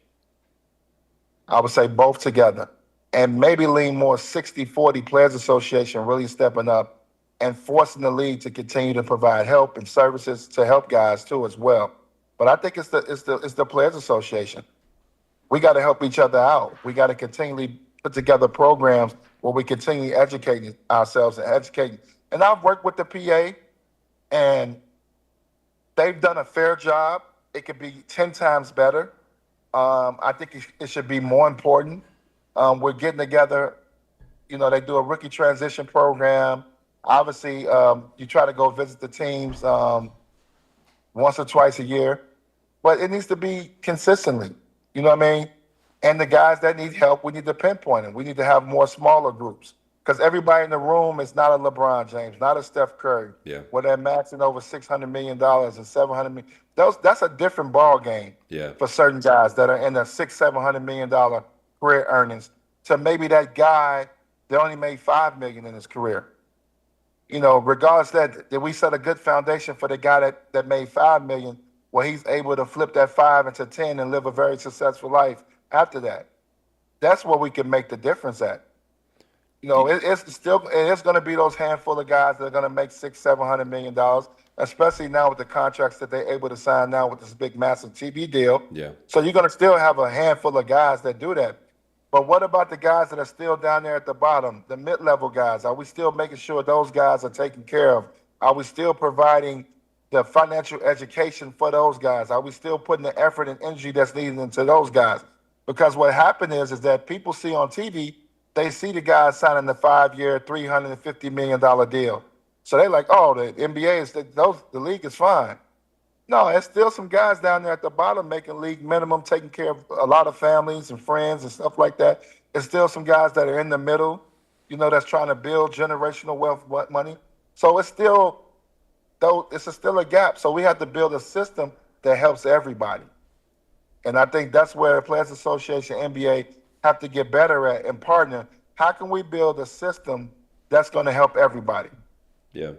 I would say both together. And maybe lean more 60-40 Players Association really stepping up and forcing the league to continue to provide help and services to help guys too as well. But I think it's the Players Association. We got to help each other out. We got to continually put together programs where we continue educating ourselves and educating. And I've worked with the PA, and they've done a fair job. It could be 10 times better. I think it should be more important. We're getting together. They do a rookie transition program. Obviously, you try to go visit the teams once or twice a year, but it needs to be consistently. You know what I mean? And the guys that need help, we need to pinpoint them. We need to have more smaller groups because everybody in the room is not a LeBron James, not a Steph Curry. yeah, Where they're maxing over $600 million and $700 million. That's a different ball game yeah, for certain guys that are in the $600-700 million career earnings. To maybe that guy that only made $5 million in his career. Regardless that we set a good foundation for the guy that made $5 million, where he's able to flip that 5 into 10 and live a very successful life after that. That's where we can make the difference at. It's going to be those handful of guys that are going to make $600-700 million, especially now with the contracts that they're able to sign now with this big massive TV deal. yeah, So you're going to still have a handful of guys that do that. But what about the guys that are still down there at the bottom, the mid-level guys? Are we still making sure those guys are taken care of? Are we still providing the financial education for those guys? Are we still putting the effort and energy that's needed into those guys? Because what happened is that people see on TV, they see the guys signing the 5-year, $350 million deal. So they're like, oh, the NBA the league is fine. No, there's still some guys down there at the bottom making league minimum, taking care of a lot of families and friends and stuff like that. There's still some guys that are in the middle, that's trying to build generational wealth money. So it's still a gap. So we have to build a system that helps everybody. And I think that's where Players Association, NBA have to get better at and partner. How can we build a system that's going to help everybody? yeah.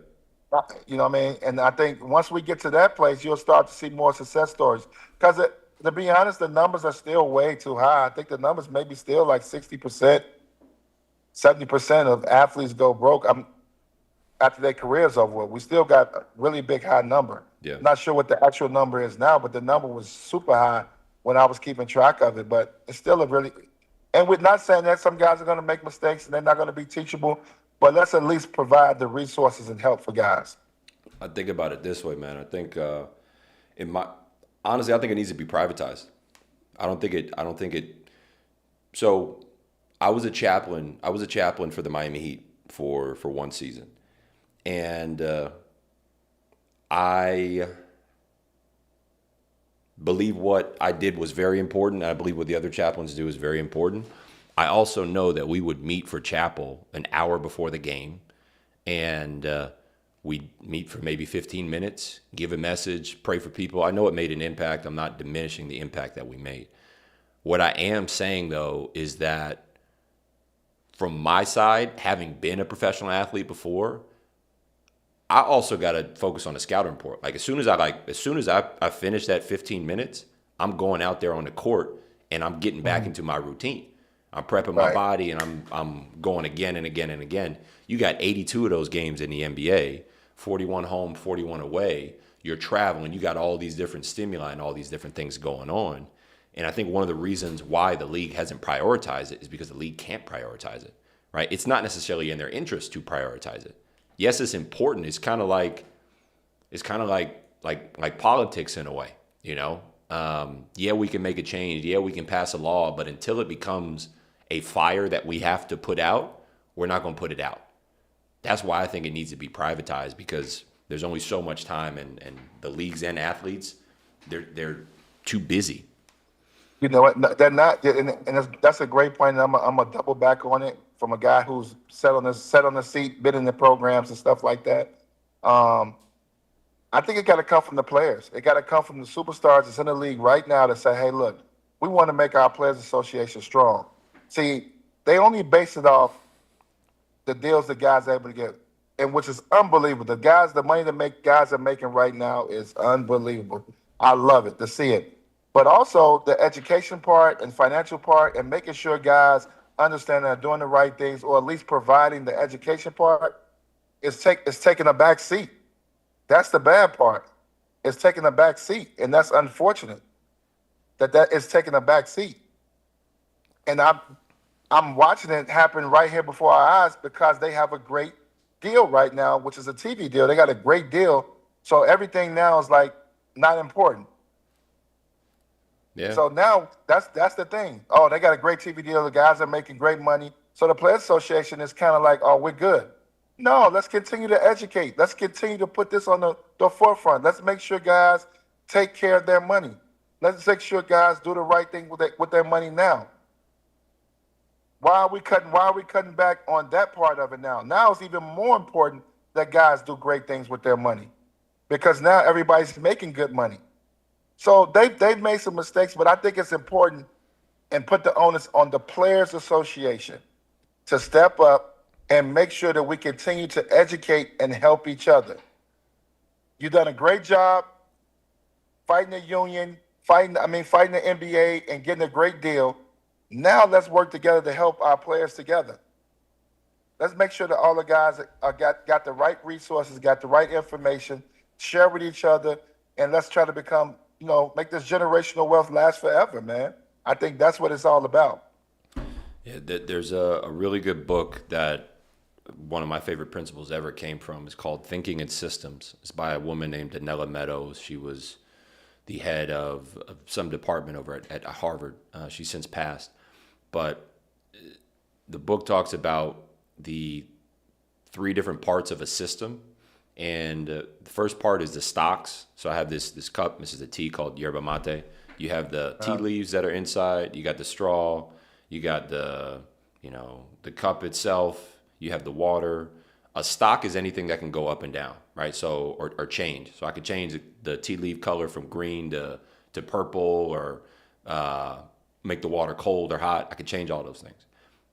You know what I mean? And I think once we get to that place, you'll start to see more success stories. Because to be honest, the numbers are still way too high. I think the numbers may be still like 60%, 70% of athletes go broke after their career's over with. We still got a really big high number. Yeah. Not sure what the actual number is now, but the number was super high when I was keeping track of it. But it's still and we're not saying that some guys are going to make mistakes and they're not going to be teachable, but let's at least provide the resources and help for guys. I think about it this way, man. I think honestly, I think it needs to be privatized. I don't think it. So I was a chaplain for the Miami Heat for one season, and I believe what I did was very important. And I believe what the other chaplains do is very important. I also know that we would meet for chapel an hour before the game, and we'd meet for maybe 15 minutes, give a message, pray for people. I know it made an impact. I'm not diminishing the impact that we made. What I am saying, though, is that from my side, having been a professional athlete before, I also got to focus on the scouting report. Like as soon as I finish that 15 minutes, I'm going out there on the court and I'm getting back into my routine. I'm prepping my body and I'm going again and again and again. You got 82 of those games in the NBA, 41 home, 41 away. You're traveling. You got all these different stimuli and all these different things going on. And I think one of the reasons why the league hasn't prioritized it is because the league can't prioritize it, right? It's not necessarily in their interest to prioritize it. Yes, it's important. It's kind of like politics in a way, Yeah, we can make a change. Yeah, we can pass a law, but until it becomes a fire that we have to put out, we're not going to put it out. That's why I think it needs to be privatized, because there's only so much time, and the leagues and athletes, they're too busy. You know what? No, they're not, and that's a great point. And I'm a double back on it from a guy who's sat on the seat, been in the programs and stuff like that. Um, I think it got to come from the players. It got to come from the superstars that's in the league right now to say, "Hey, look, we want to make our players association strong." See, they only base it off the deals the guys are able to get, and which is unbelievable. The money that make guys are making right now is unbelievable. I love it to see it, but also the education part and financial part, and making sure guys understand they're doing the right things, or at least providing the education part, is taking a back seat. That's the bad part. It's taking a back seat, and that's unfortunate that is taking a back seat. And I'm watching it happen right here before our eyes because they have a great deal right now, which is a TV deal. They got a great deal, so everything now is like not important. Yeah. So now that's the thing. Oh, they got a great TV deal. The guys are making great money. So the Players Association is kind of like, oh, we're good. No, let's continue to educate. Let's continue to put this on the forefront. Let's make sure guys take care of their money. Let's make sure guys do the right thing with their money now. Why are we cutting back on that part of it now? Now it's even more important that guys do great things with their money because now everybody's making good money. So they've made some mistakes, but I think it's important and put the onus on the Players Association to step up and make sure that we continue to educate and help each other. You've done a great job fighting the union, fighting the NBA and getting a great deal. Now let's work together to help our players together. Let's make sure that all the guys got the right resources, got the right information, share with each other, and let's try to become, make this generational wealth last forever, man. I think that's what it's all about. Yeah, there's a really good book that one of my favorite principles ever came from. It's called Thinking in Systems. It's by a woman named Danella Meadows. She was the head of some department over at Harvard. She's since passed. But the book talks about the three different parts of a system. And the first part is the stocks. So I have this cup. This is a tea called yerba mate. You have the tea leaves that are inside. You got the straw. You got the cup itself. You have the water. A stock is anything that can go up and down, right? So or change. So I could change the tea leaf color from green to purple, or make the water cold or hot. I could change all those things.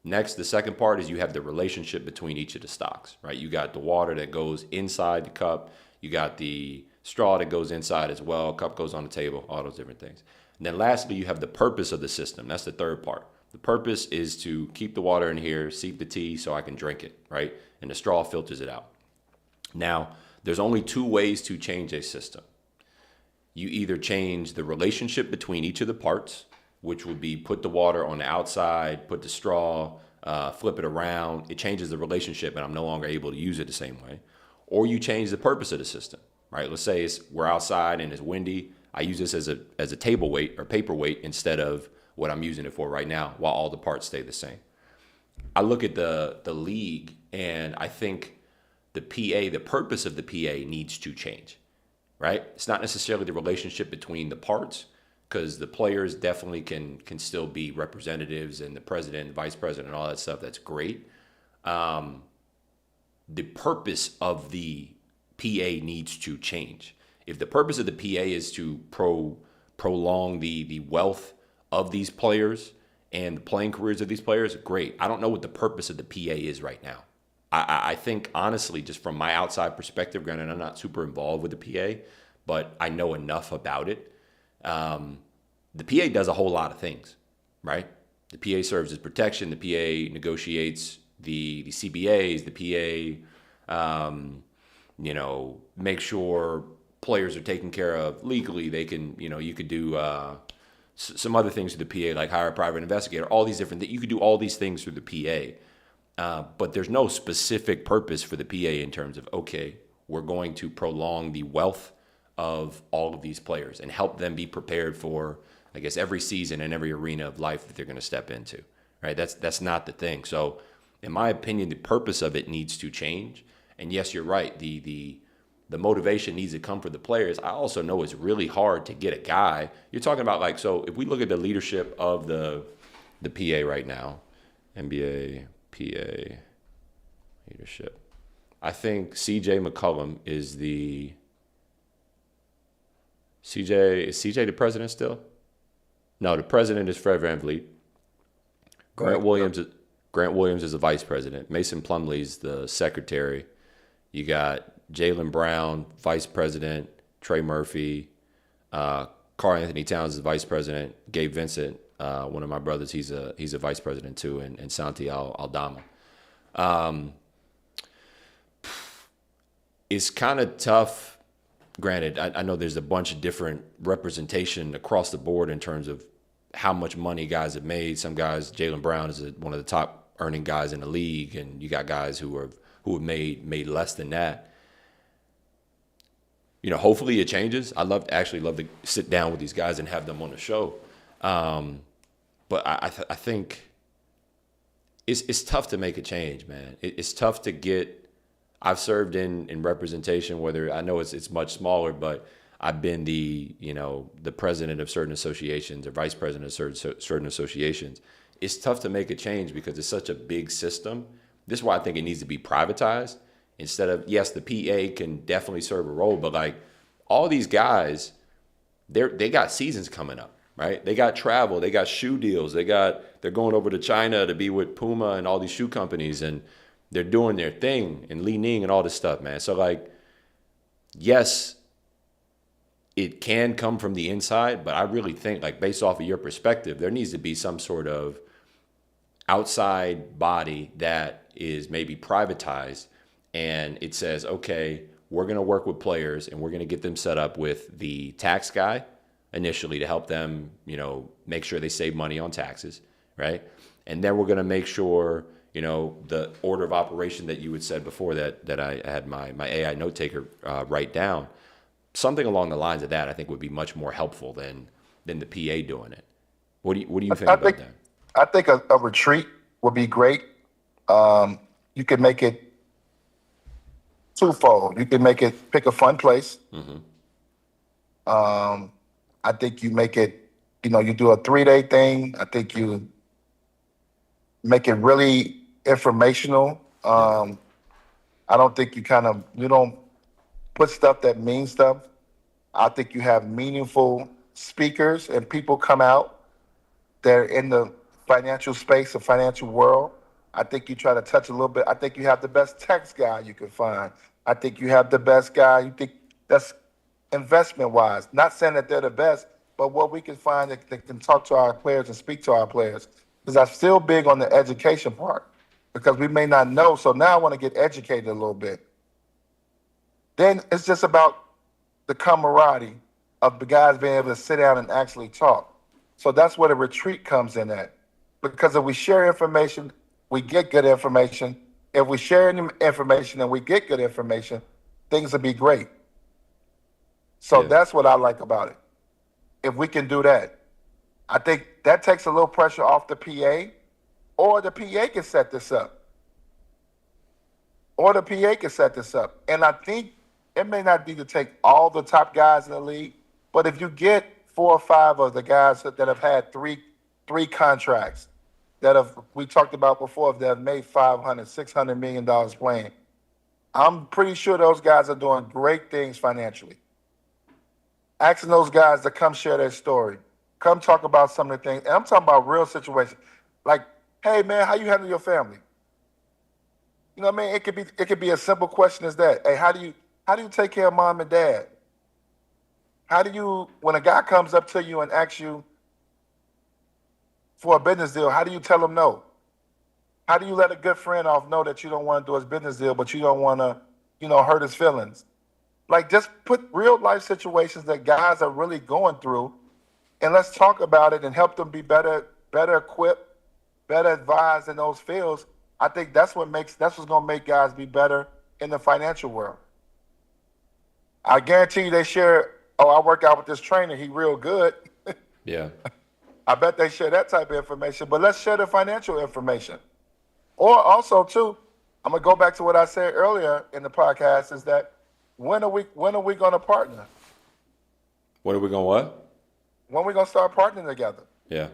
Next, the second part is you have the relationship between each of the stocks, right? You got the water that goes inside the cup. You got the straw that goes inside as well. Cup goes on the table, all those different things. And then lastly, you have the purpose of the system. That's the third part. The purpose is to keep the water in here, seep the tea so I can drink it, right? And the straw filters it out. Now, there's only two ways to change a system. You either change the relationship between each of the parts, which would be put the water on the outside, put the straw, flip it around. It changes the relationship and I'm no longer able to use it the same way. Or you change the purpose of the system, right? Let's say we're outside and it's windy. I use this as a table weight or paperweight instead of what I'm using it for right now, while all the parts stay the same. I look at the league and I think the purpose of the PA needs to change, right? It's not necessarily the relationship between the parts, because the players definitely can still be representatives, and the president, vice president, and all that stuff. That's great. The purpose of the PA needs to change. If the purpose of the PA is to prolong the wealth of these players and the playing careers of these players, great. I don't know what the purpose of the PA is right now. I think, honestly, just from my outside perspective, granted I'm not super involved with the PA, but I know enough about it. The PA does a whole lot of things, right? The PA serves as protection. The PA negotiates the CBAs. The PA, make sure players are taken care of legally. They can, you could do some other things through the PA, like hire a private investigator. All these different things. You could do all these things through the PA, but there's no specific purpose for the PA in terms of, okay, we're going to prolong the wealth of all of these players and help them be prepared for, I guess, every season and every arena of life that they're going to step into, right? That's not the thing. So in my opinion, the purpose of it needs to change. And yes, you're right. The the motivation needs to come for the players. I also know it's really hard to get a guy. You're talking about like, so if we look at the leadership of the PA right now, NBA, PA leadership, I think CJ McCollum is is CJ the president still? No, the president is Fred VanVleet. Grant Williams is the vice president. Mason Plumlee's the secretary. You got Jaylen Brown, vice president. Trey Murphy, Karl Anthony Towns is the vice president. Gabe Vincent, one of my brothers, he's a vice president too, and Santi Aldama. It's kind of tough. Granted, I know there's a bunch of different representation across the board in terms of how much money guys have made. Some guys, Jaylen Brown is one of the top earning guys in the league, and you got guys who have made less than that. You know, hopefully it changes. I love to sit down with these guys and have them on the show. But I think it's tough to make a change, man. It's tough to get. I've served in representation, whether I know it's much smaller, but I've been the president of certain associations or vice president of certain associations. It's tough to make a change because it's such a big system. This is why I think it needs to be privatized instead of, yes, the PA can definitely serve a role, but like all these guys, they got seasons coming up, right? They got travel, they got shoe deals, they're going over to China to be with Puma and all these shoe companies, and they're doing their thing, and Li Ning and all this stuff, man. So like, yes, it can come from the inside, but I really think, like, based off of your perspective, there needs to be some sort of outside body that is maybe privatized, and it says, okay, we're going to work with players and we're going to get them set up with the tax guy initially to help them, make sure they save money on taxes, right? And then we're going to make sure, the order of operation that you had said before that I had my AI note taker write down, something along the lines of that, I think would be much more helpful than the PA doing it. What do you think about that? I think a retreat would be great. You could make it twofold. You can pick a fun place. Mm-hmm. I think you make it, you do a 3-day thing. I think you make it really informational. I don't think you don't put stuff that means stuff. I think you have meaningful speakers and people come out. They're in the financial space, the financial world. I think you try to touch a little bit. I think you have the best tax guy you can find. I think you have the best guy you think that's investment-wise. Not saying that they're the best, but what we can find that can talk to our players and speak to our players. Because I'm still big on the education part, because we may not know. So now I want to get educated a little bit. Then it's just about the camaraderie of the guys being able to sit down and actually talk. So that's where the retreat comes in at. Because if we share information, we get good information. If we share information and we get good information, things will be great. So That's what I like about it. If we can do that, I think that takes a little pressure off the PA, or the PA can set this up. And I think it may not be to take all the top guys in the league, but if you get 4 or 5 of the guys that have had three contracts, we talked about before, that have made $500, $600 million playing, I'm pretty sure those guys are doing great things financially. Asking those guys to come share their story, come talk about some of the things. And I'm talking about real situations. Like, hey man, how you handle your family? You know what I mean? It could be a simple question as that. Hey, how do you take care of mom and dad? When a guy comes up to you and asks you for a business deal, how do you tell him no? How do you let a good friend off know that you don't want to do his business deal, but you don't want to, hurt his feelings? Like, just put real life situations that guys are really going through, and let's talk about it and help them be better equipped, better advised in those fields. I think that's what's going to make guys be better in the financial world. I guarantee you they share, I work out with this trainer, he real good. Yeah. I bet they share that type of information, but let's share the financial information. Or also, too, I'm going to go back to what I said earlier in the podcast, is that when are we gonna partner? When are we going what? When are we gonna start partnering together? Yeah.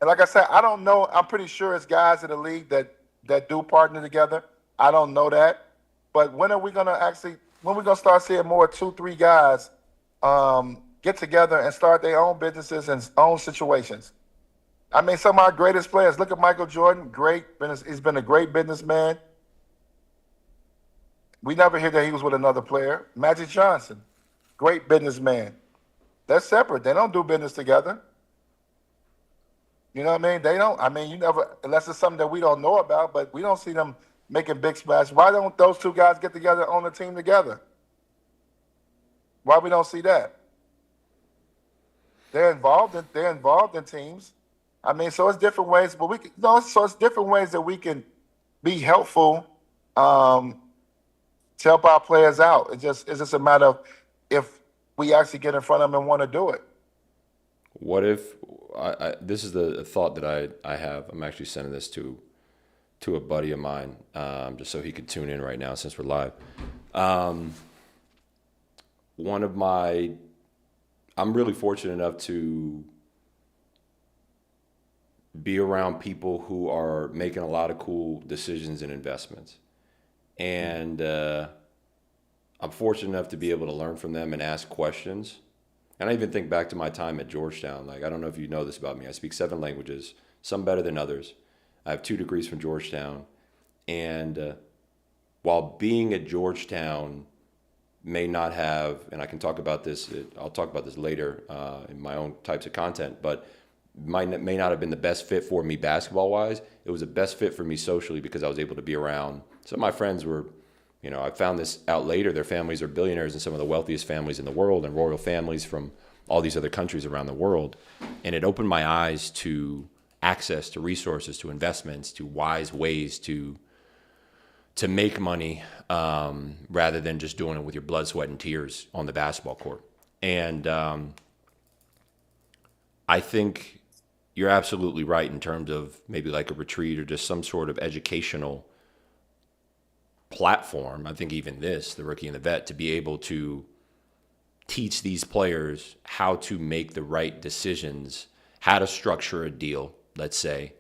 And like I said, I don't know. I'm pretty sure it's guys in the league that do partner together. I don't know that, but when are we gonna actually? When we gonna start seeing more two, three guys get together and start their own businesses and own situations? I mean, some of our greatest players. Look at Michael Jordan. He's been a great businessman. We never hear that he was with another player. Magic Johnson, great businessman. They're separate. They don't do business together. You know what I mean? They don't. I mean, you never, unless it's something that we don't know about, but we don't see them making big splash. Why don't those two guys get together on the team together? Why we don't see that? They're involved in teams. I mean, so it's different ways, but we can, no, so it's different ways that we can be helpful um, to help our players out. It's just a matter of if we actually get in front of them and want to do it. What if this is the thought that I have. I'm actually sending this to a buddy of mine, just so he could tune in right now since we're live. Um, one of my, I'm really fortunate enough to be around people who are making a lot of cool decisions and investments. And I'm fortunate enough to be able to learn from them and ask questions. And I even think back to my time at Georgetown. Like, I don't know if you know this about me. I speak 7 languages, some better than others. I have 2 degrees from Georgetown. And while being at Georgetown may not have, and I can talk about this, I'll talk about this later in my own types of content, but may not have been the best fit for me basketball wise. It was the best fit for me socially because I was able to be around. Some of my friends were, I found this out later. Their families are billionaires and some of the wealthiest families in the world and royal families from all these other countries around the world. And it opened my eyes to access to resources, to investments, to wise ways to make money rather than just doing it with your blood, sweat, and tears on the basketball court. And I think you're absolutely right in terms of maybe like a retreat or just some sort of educational platform. I think even this, the rookie and the vet, to be able to teach these players how to make the right decisions, how to structure a deal, let's say,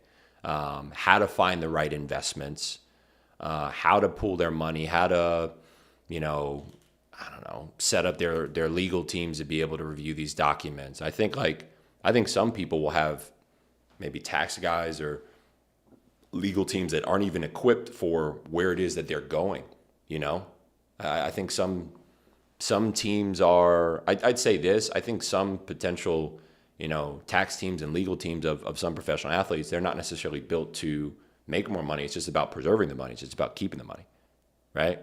how to find the right investments, how to pool their money, how to, I don't know, set up their legal teams to be able to review these documents. I think some people will have maybe tax guys or legal teams that aren't even equipped for where it is that they're going. I think some teams are. I'd say this. I think some potential, tax teams and legal teams of some professional athletes, they're not necessarily built to make more money. It's just about preserving the money. It's just about keeping the money, right?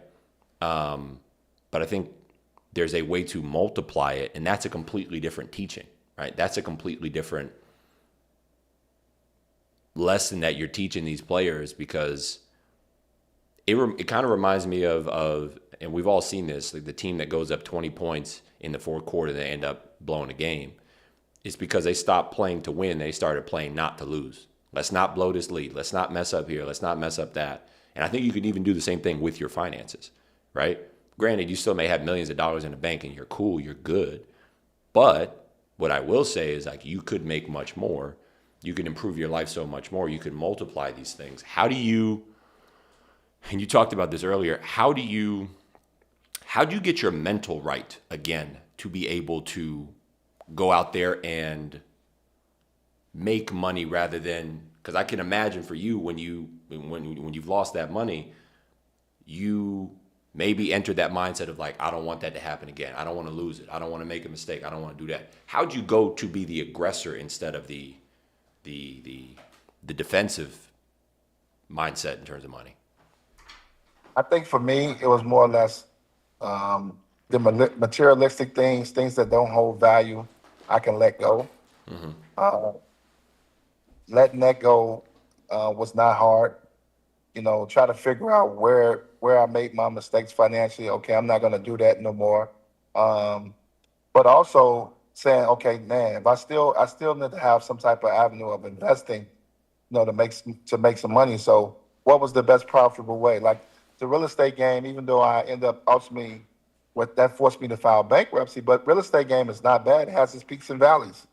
But I think there's a way to multiply it, and that's a completely different teaching, right? That's a completely different lesson that you're teaching these players, because it kind of reminds me of, and we've all seen this, like the team that goes up 20 points in the fourth quarter, they end up blowing a game. It's because they stopped playing to win. They started playing not to lose. Let's not blow this lead. Let's not mess up here. Let's not mess up that. And I think you can even do the same thing with your finances, right? Granted, you still may have millions of dollars in the bank and you're cool, you're good. But what I will say is, like, you could make much more. You can improve your life so much more. You can multiply these things. How do you, and you talked about this earlier, how do you get your mental right again to be able to go out there and make money rather than, because I can imagine for you when you've lost that money, you maybe entered that mindset of like, I don't want that to happen again. I don't want to lose it. I don't want to make a mistake. I don't want to do that. How'd you go to be the aggressor instead of the defensive mindset in terms of money? I think for me, it was more or less the materialistic things that don't hold value. I can let go. Uh, Letting that go was not hard. Try to figure out where I made my mistakes financially. Okay, I'm not going to do that no more. But also saying, okay, man, if I still need to have some type of avenue of investing, to make some money. So what was the best profitable way? Like the real estate game, even though I end up ultimately what that forced me to file bankruptcy. But real estate game is not bad. It has its peaks and valleys.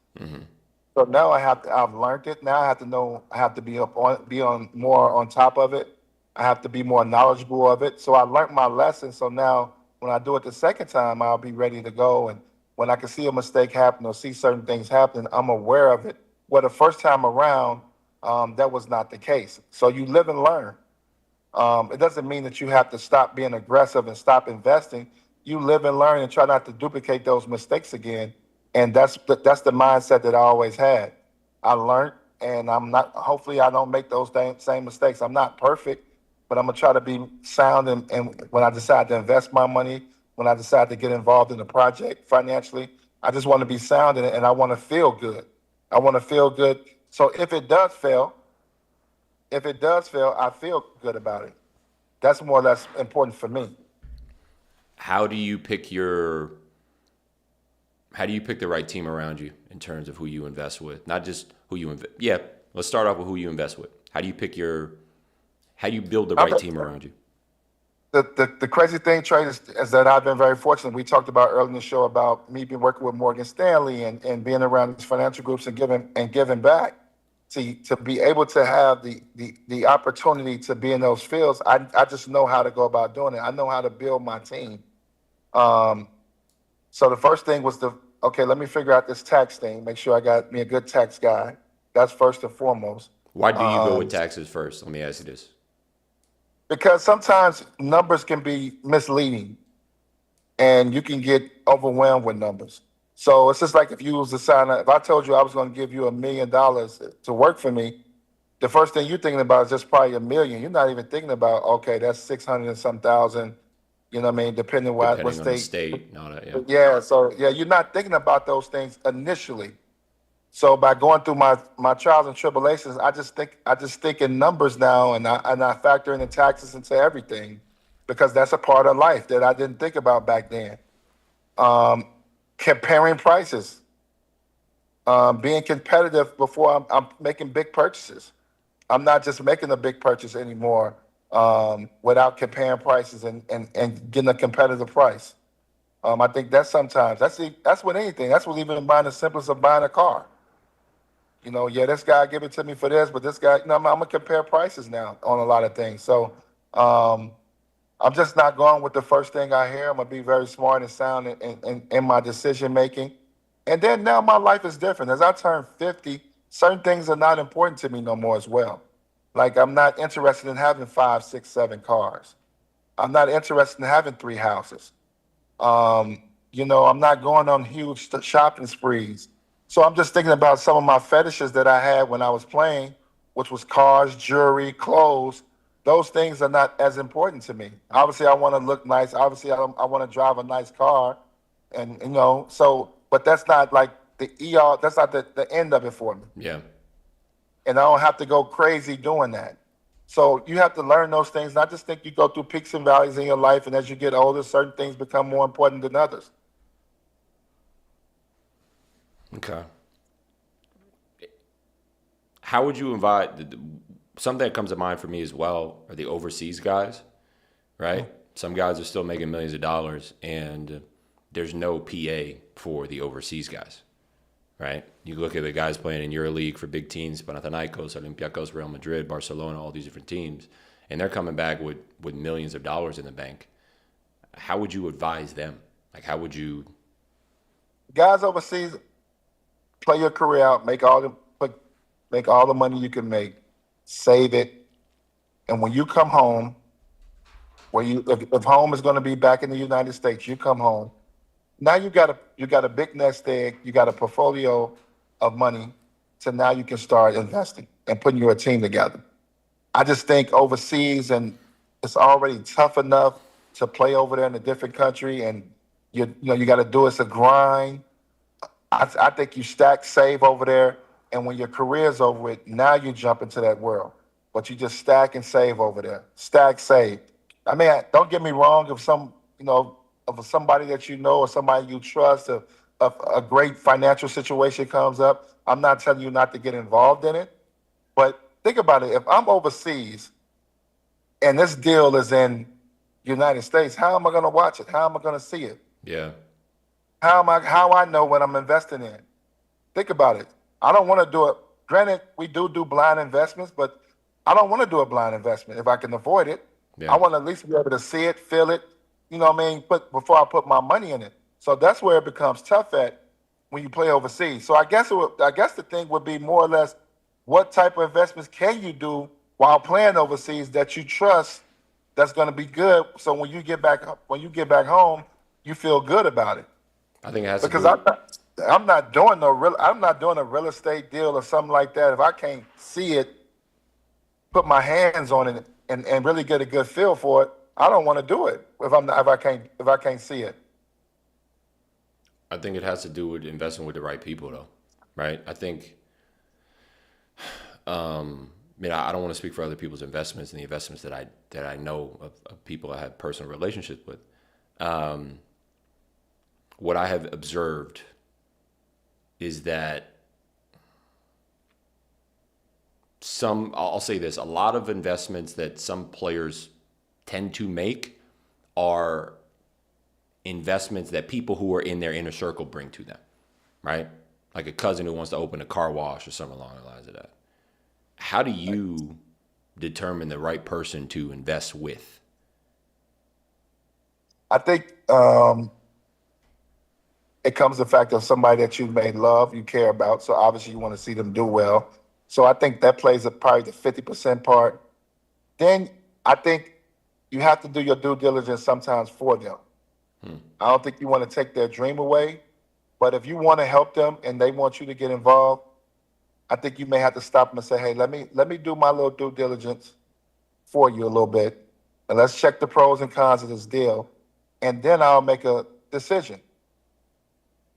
So now I've learned it. Now I have to know, I have to be on more on top of it. I have to be more knowledgeable of it. So I learned my lesson. So now when I do it the second time, I'll be ready to go. And when I can see a mistake happen or see certain things happen, I'm aware of it. Well, the first time around, that was not the case. So you live and learn. It doesn't mean that you have to stop being aggressive and stop investing. You live and learn and try not to duplicate those mistakes again. And that's the mindset that I always had. I learned, and I'm not. Hopefully, I don't make those same mistakes. I'm not perfect, but I'm gonna try to be sound. And when I decide to invest my money, when I decide to get involved in the project financially, I just want to be sound in it, and I want to feel good. I want to feel good. So if it does fail, I feel good about it. That's more or less important for me. How do you pick your how do you pick the right team around you in terms of who you invest with? Not just who you invest. Yeah, let's start off with who you invest with. How do you build the right team around you? The crazy thing, Trey, is that I've been very fortunate. We talked about earlier in the show about me being working with Morgan Stanley and being around these financial groups and giving back. To be able to have the opportunity to be in those fields, I just know how to go about doing it. I know how to build my team. So the first thing was okay, let me figure out this tax thing, make sure I got me a good tax guy. That's first and foremost. Why do you go with taxes first? Let me ask you this. Because sometimes numbers can be misleading and you can get overwhelmed with numbers. So it's just like if you was to sign up, if I told you I was going to give you $1 million to work for me, the first thing you're thinking about is just probably $1 million. You're not even thinking about, okay, that's 600 and some thousand, you know what I mean? Depending what Depending on the state. state and all that, yeah. Yeah. So yeah, you're not thinking about those things initially. So by going through my trials and tribulations, I just think in numbers now, and I factor in the taxes into everything, because that's a part of life that I didn't think about back then. Comparing prices, being competitive before I'm making big purchases. I'm not just making a big purchase anymore without comparing prices and getting a competitive price. I think that's with anything. That's with even buying the simplest of buying a car. You know, yeah, this guy give it to me for this, but this guy, I'm gonna compare prices now on a lot of things. So I'm just not going with the first thing I hear. I'm gonna be very smart and sound in my decision making. And then now my life is different. As I turn 50, certain things are not important to me no more as well. Like I'm not interested in having 5, 6, 7 cars. I'm not interested in having 3 houses. I'm not going on huge shopping sprees. So I'm just thinking about some of my fetishes that I had when I was playing, which was cars, jewelry, clothes. Those things are not as important to me. Obviously, I want to look nice. Obviously, I want to drive a nice car, and but that's not like the ER. That's not the end of it for me. Yeah. And I don't have to go crazy doing that. So you have to learn those things. Not just think you go through peaks and valleys in your life, and as you get older, certain things become more important than others. Okay. How would you invite something that comes to mind for me as well are the overseas guys, right? Mm-hmm. Some guys are still making millions of dollars, and there's no PA for the overseas guys, right? You look at the guys playing in EuroLeague for big teams, Panathinaikos, Olympiacos, Real Madrid, Barcelona, all these different teams, and they're coming back with millions of dollars in the bank. How would you advise them? Like, how would you? Guys overseas, play your career out, make all the money you can make, save it, and when you come home, if home is going to be back in the United States, you come home. Now you got a big nest egg, you got a portfolio of money, so now you can start investing and putting your team together. I just think overseas, and it's already tough enough to play over there in a different country, and you got to do it's a grind. I think you stack, save over there, and when your career's over with, now you jump into that world. But you just stack and save over there. Stack, save. I mean, don't get me wrong. If somebody that you know or somebody you trust, if a great financial situation comes up, I'm not telling you not to get involved in it. But think about it. If I'm overseas and this deal is in United States, how am I going to watch it? How am I going to see it? Yeah. How I know what I'm investing in? Think about it. I don't want to do it. Granted, we do blind investments, but I don't want to do a blind investment if I can avoid it. I Yeah. want to at least be able to see it, feel it. You know what I mean? Before I put my money in it. So that's where it becomes tough at when you play overseas. So I guess the thing would be more or less, what type of investments can you do while playing overseas that you trust that's going to be good. So when you get back home, you feel good about it. I think it has to Because do. I'm not doing a real estate deal or something like that. If I can't see it, put my hands on it, and really get a good feel for it, I don't want to do it if I can't see it. I think it has to do with investing with the right people, though, right? I think, I don't want to speak for other people's investments and the investments that I know of people I have personal relationships with. What I have observed is that I'll say this, a lot of investments that some players tend to make are investments that people who are in their inner circle bring to them, right? Like a cousin who wants to open a car wash or something along the lines of that. How do you determine the right person to invest with? I think it comes to the fact of somebody that you may love, you care about. So obviously you want to see them do well. So I think that plays probably the 50% part. Then I think you have to do your due diligence sometimes for them. I don't think you want to take their dream away, but if you want to help them and they want you to get involved, I think you may have to stop them and say, "Hey, let me do my little due diligence for you a little bit, and let's check the pros and cons of this deal, and then I'll make a decision."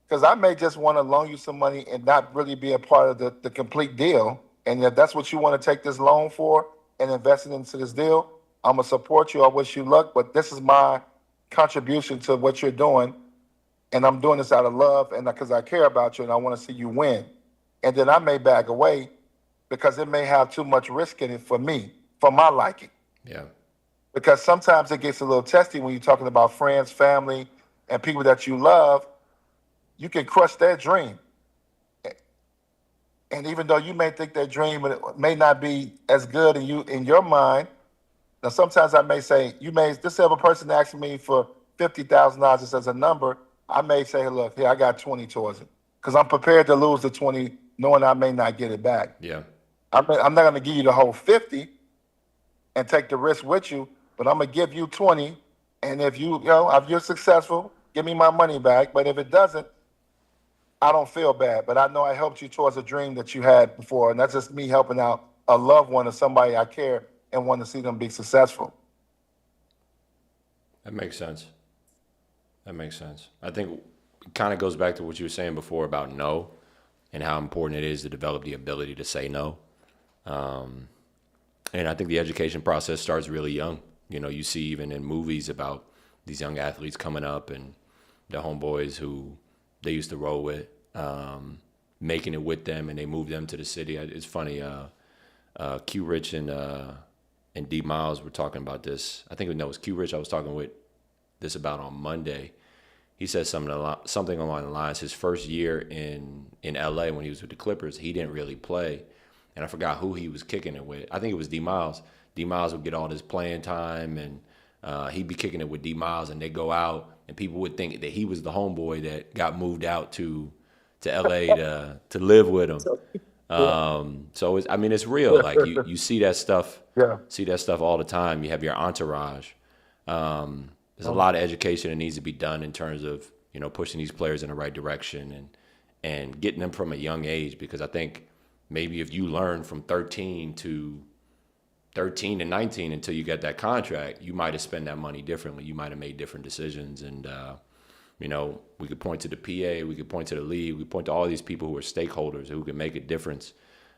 Because I may just want to loan you some money and not really be a part of the complete deal. And if that's what you want to take this loan for and invest it into this deal, I'm going to support you. I wish you luck, but this is my contribution to what you're doing. And I'm doing this out of love and because I care about you and I want to see you win. And then I may back away because it may have too much risk in it for me, for my liking. Yeah. Because sometimes it gets a little testy when you're talking about friends, family, and people that you love. You can crush their dream. And even though you may think their dream may not be as good in your mind, now sometimes I may say, this other person asking me for $50,000 just as a number, I may say, "Hey, look, here, I got 20 towards it." Because I'm prepared to lose the 20 knowing I may not get it back. Yeah. I'm not going to give you the whole 50 and take the risk with you, but I'm going to give you 20. And if if you're successful, give me my money back. But if it doesn't, I don't feel bad, but I know I helped you towards a dream that you had before, and that's just me helping out a loved one or somebody I care and want to see them be successful. That makes sense. I think it kind of goes back to what you were saying before about no and how important it is to develop the ability to say no. And I think the education process starts really young. You see even in movies about these young athletes coming up and the homeboys who they used to roll with, making it with them, and they moved them to the city. It's funny. Q Rich and D Miles were talking about this. I think it was Q Rich I was talking with this about on Monday. He said something along the lines. His first year in LA when he was with the Clippers, he didn't really play, and I forgot who he was kicking it with. I think it was D Miles. D Miles would get all this playing time, and he'd be kicking it with D Miles, and they go out. And people would think that he was the homeboy that got moved out to LA to live with him. So it's real. Like you see that stuff. Yeah. See that stuff all the time. You have your entourage. There's a lot of education that needs to be done in terms of pushing these players in the right direction and getting them from a young age. Because I think maybe if you learn from 13 to 19 until you get that contract, you might have spent that money differently. You might have made different decisions. And, we could point to the PA, we could point to the league, we could point to all these people who are stakeholders who can make a difference.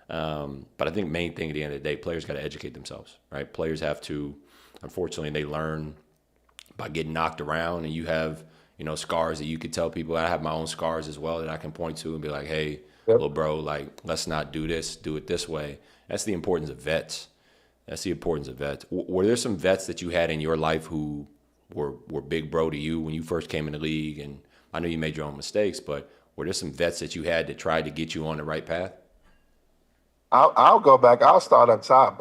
But I think main thing at the end of the day, players got to educate themselves, right? Players have to, unfortunately, they learn by getting knocked around, and you have, scars that you could tell people. I have my own scars as well that I can point to and be like, "Hey, little bro, like, let's not do this, do it this way." That's the importance of vets. Were there some vets that you had in your life who were big bro to you when you first came in the league? And I know you made your own mistakes, but were there some vets that you had that tried to get you on the right path? I'll go back. I'll start up top.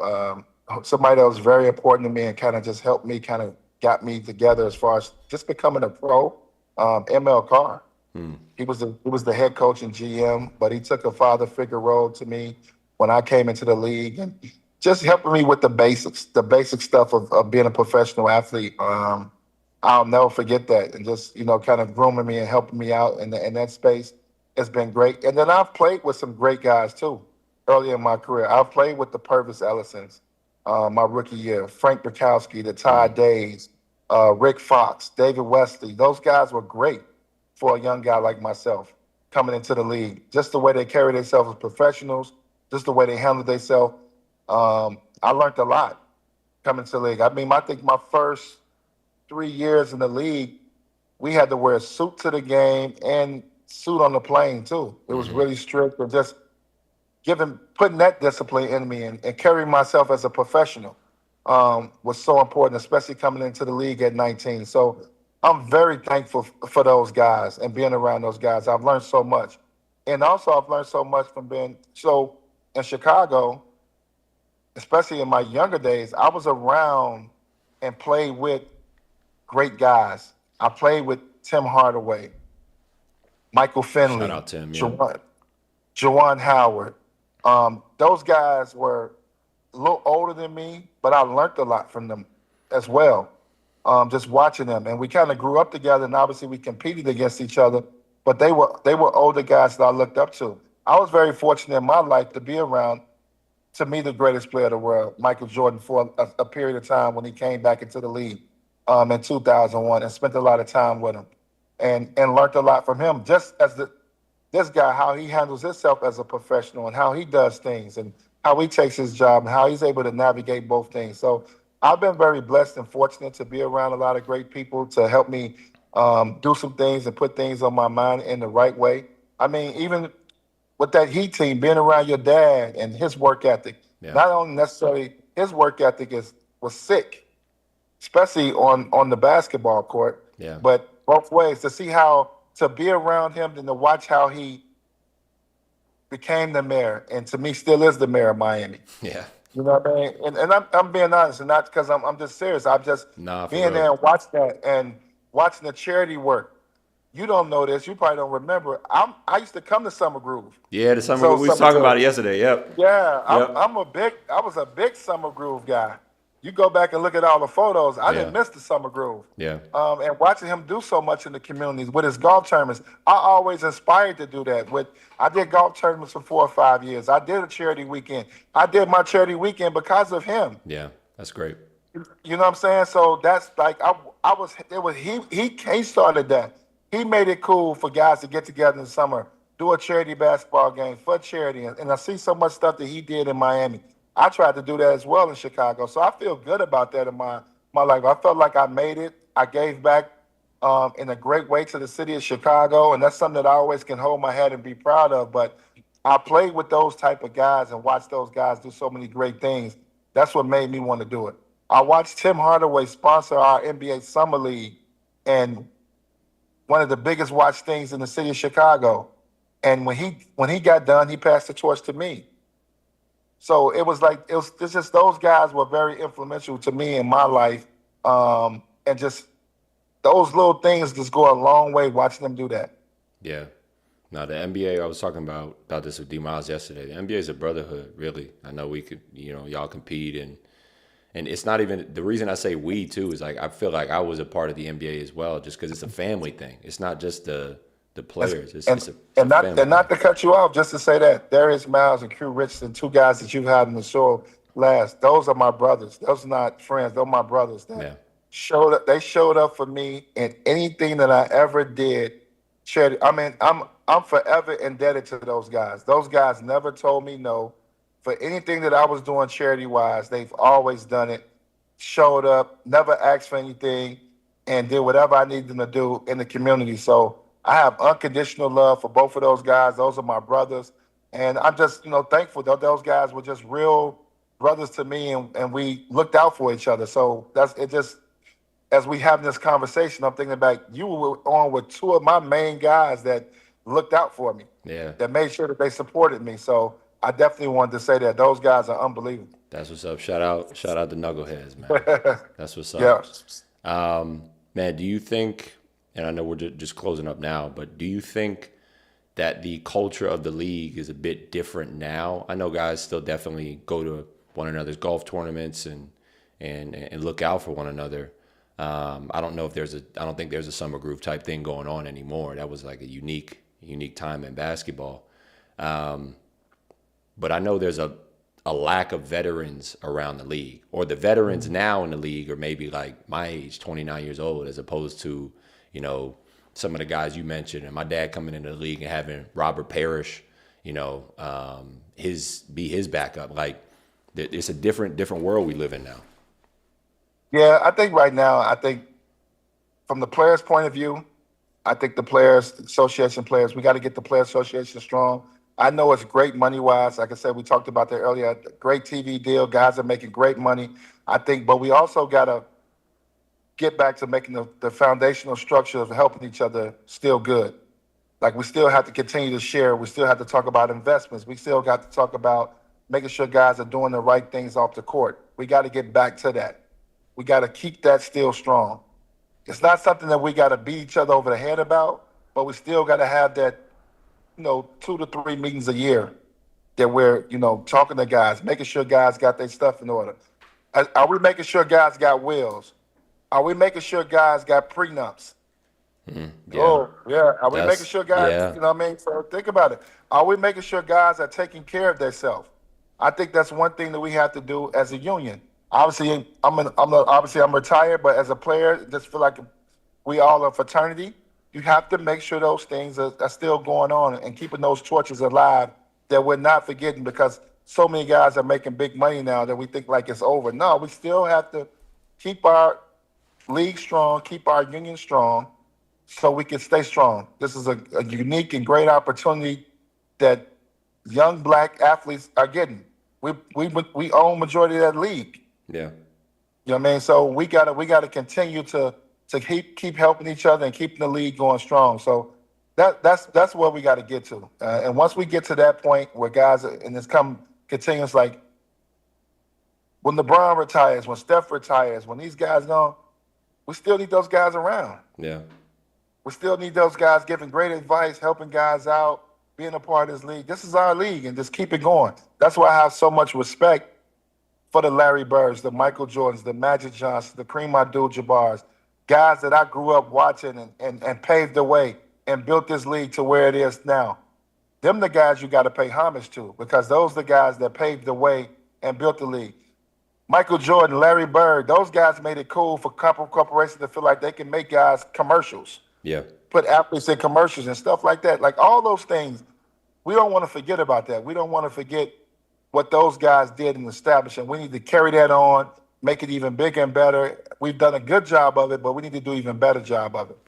Somebody that was very important to me and kind of just helped me, kind of got me together as far as just becoming a pro. ML Carr. He was the head coach and GM, but he took a father figure role to me when I came into the league and just helping me with the basic stuff of being a professional athlete. I'll never forget that, and just kind of grooming me and helping me out in that space has been great. And then I've played with some great guys too. Early in my career, I've played with the Purvis Ellisons, my rookie year, Frank Bukowski, the Ty Days, Rick Fox, David Wesley. Those guys were great for a young guy like myself coming into the league. Just the way they carry themselves as professionals, just the way they handle themselves. I learned a lot coming to the league. I mean, I think my first 3 years in the league, we had to wear a suit to the game and suit on the plane too. It was really strict, and just putting that discipline in me and carrying myself as a professional was so important, especially coming into the league at 19. So I'm very thankful for those guys and being around those guys. I've learned so much. And also I've learned so much from being in Chicago, especially in my younger days. I was around and played with great guys. I played with Tim Hardaway, Michael Finley, Shout out Tim, yeah. Juwan Howard. Those guys were a little older than me, but I learned a lot from them as well. Just watching them, and we kind of grew up together, and obviously we competed against each other. But they were older guys that I looked up to. I was very fortunate in my life to be around, to me, the greatest player in the world, Michael Jordan, for a period of time when he came back into the league in 2001, and spent a lot of time with him, and learned a lot from him. Just as this guy, how he handles himself as a professional and how he does things and how he takes his job and how he's able to navigate both things. So I've been very blessed and fortunate to be around a lot of great people to help me do some things and put things on my mind in the right way. I mean, even with that Heat team, being around your dad and his work ethic, not only necessarily his work ethic was sick, especially on the basketball court, but both ways, to be around him and to watch how he became the mayor, and to me still is the mayor of Miami. Yeah. You know what I mean? And I'm being honest, and not because I'm just serious. I'm just being there and watching that and watching the charity work. You don't know this. You probably don't remember. I used to come to Summer Groove. Yeah, the Summer Groove. We was talking about it yesterday. Yep. Yeah, I was a big Summer Groove guy. You go back and look at all the photos. I didn't miss the Summer Groove. Yeah. And watching him do so much in the communities with his golf tournaments, I always inspired to do that. I did golf tournaments for 4 or 5 years. I did a charity weekend. I did my charity weekend because of him. Yeah, that's great. You know what I'm saying? So that's like he started that. He made it cool for guys to get together in the summer, do a charity basketball game for charity. And I see so much stuff that he did in Miami. I tried to do that as well in Chicago. So I feel good about that in my life. I felt like I made it. I gave back in a great way to the city of Chicago. And that's something that I always can hold my head and be proud of. But I played with those type of guys and watched those guys do so many great things. That's what made me want to do it. I watched Tim Hardaway sponsor our NBA Summer League, and one of the biggest watch things in the city of Chicago. And when he got done, he passed the torch to me. So it's just those guys were very influential to me in my life. And just those little things just go a long way watching them do that. Yeah. Now the NBA, I was talking about this with D Miles yesterday. The NBA is a brotherhood, really. I know we could, y'all compete, and it's not even, the reason I say we too is like I feel like I was a part of the NBA as well, just because it's a family thing. It's not just the players. Not to cut you off, just to say that Darius Miles and Q Richardson, 2 guys that you've had in the show last, those are my brothers. Those are not friends. Those are my brothers. Showed up. They showed up for me in anything that I ever did. Charity. I mean, I'm forever indebted to those guys. Those guys never told me no for anything that I was doing charity wise. They've always done it. Showed up, never asked for anything, and did whatever I needed them to do in the community. So I have unconditional love for both of those guys. Those are my brothers. And I'm just, thankful that those guys were just real brothers to me, and we looked out for each other. So as we having this conversation, I'm thinking about you were on with two of my main guys that looked out for me, Yeah, that made sure that they supported me. So I definitely wanted to say that those guys are unbelievable. that's what's up. Shout out to Knuckleheads, man. That's what's up. Yeah. Man, do you think, and I know we're just closing up now, but do you think that the culture of the league is a bit different now? I know guys still definitely go to one another's golf tournaments and look out for one another. I don't know if I don't think there's a summer groove type thing going on anymore. That was like a unique time in basketball. But I know there's a lack of veterans around the league, or the veterans now in the league are maybe like my age, 29 years old, as opposed to, you know, some of the guys you mentioned, and my dad coming into the league and having Robert Parrish, you know, his backup. Like, it's a different world we live in now. Yeah, I think right now, I think from the players' point of view, I think the players, association players, we got to get the player association strong. I know it's great money wise. Like I said, we talked about that earlier. Great TV deal. Guys are making great money. I think, but we also got to get back to making the foundational structure of helping each other still good. Like, we still have to continue to share. We still have to talk about investments. We still got to talk about making sure guys are doing the right things off the court. We got to get back to that. We got to keep that still strong. It's not something that we got to beat each other over the head about, but we still got to have that, 2 to 3 meetings a year that we're, talking to guys, making sure guys got their stuff in order. Are we making sure guys got wills? Are we making sure guys got prenups? Yeah. Oh, yeah. Are we making That's sure guys, yeah. you know what I mean? So think about it. Are we making sure guys are taking care of themselves? I think that's one thing that we have to do as a union. Obviously, I'm retired, but as a player, just feel like we all a fraternity. You have to make sure those things are still going on and keeping those torches alive, that we're not forgetting, because so many guys are making big money now that we think like it's over. No, we still have to keep our league strong, keep our union strong, so we can stay strong. This is a unique and great opportunity that young black athletes are getting. We own majority of that league. Yeah. You know what I mean? So we gotta continue to keep helping each other and keeping the league going strong. So that's where we got to get to. And once we get to that point where guys and it's continuous, like when LeBron retires, when Steph retires, when these guys gone, we still need those guys around. Yeah. We still need those guys giving great advice, helping guys out, being a part of this league. This is our league, and just keep it going. That's why I have so much respect for the Larry Birds, the Michael Jordans, the Magic Johnsons, the Kareem Abdul-Jabbars, guys that I grew up watching and paved the way and built this league to where it is now. Them the guys you got to pay homage to, because those are the guys that paved the way and built the league. Michael Jordan, Larry Bird, those guys made it cool for corporations to feel like they can make guys commercials. Yeah. Put athletes in commercials and stuff like that. Like, all those things, we don't want to forget about that. We don't want to forget what those guys did in establishing. We need to carry that on, make it even bigger and better. We've done a good job of it, but we need to do even better job of it.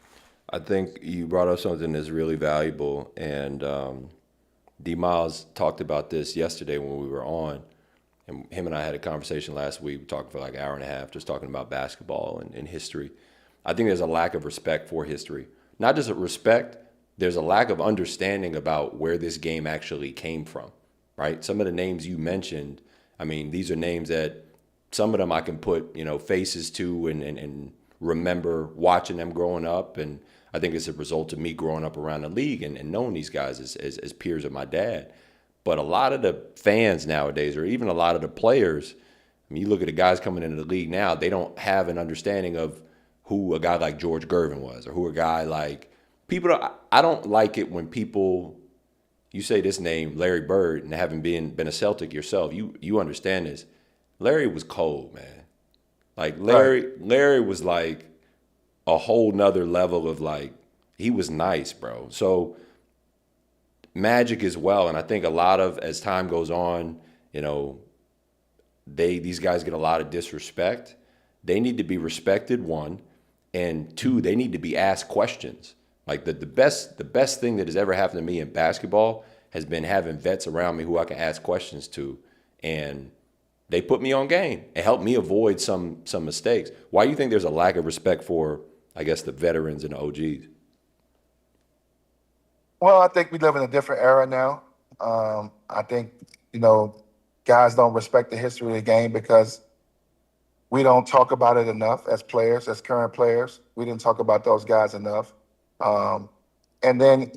I think you brought up something that's really valuable, and D. Miles talked about this yesterday when we were on, and him and I had a conversation last week. We talked for like an hour and a half, just talking about basketball and history. I think there's a lack of respect for history. Not just a respect, there's a lack of understanding about where this game actually came from, right? Some of the names you mentioned, I mean, these are names that some of them I can put, faces to and remember watching them growing up. And I think it's a result of me growing up around the league and knowing these guys as peers of my dad. But a lot of the fans nowadays, or even a lot of the players, I mean, you look at the guys coming into the league now, they don't have an understanding of who a guy like George Gervin was, or who a guy like I don't like it when people, you say this name, Larry Bird, and having been a Celtic yourself, you understand this. Larry was cold, man. Like Larry was like a whole nother level of, like, he was nice, bro. So Magic as well, and I think a lot of, as time goes on, these guys get a lot of disrespect. They need to be respected, one, and two, they need to be asked questions. Like the best thing that has ever happened to me in basketball has been having vets around me who I can ask questions to, and they put me on game and helped me avoid some mistakes. Why do you think there's a lack of respect for, I guess, the veterans and the OGs? Well, I think we live in a different era now. I think, you know, guys don't respect the history of the game because we don't talk about it enough as players, as current players. We didn't talk about those guys enough. Um, and then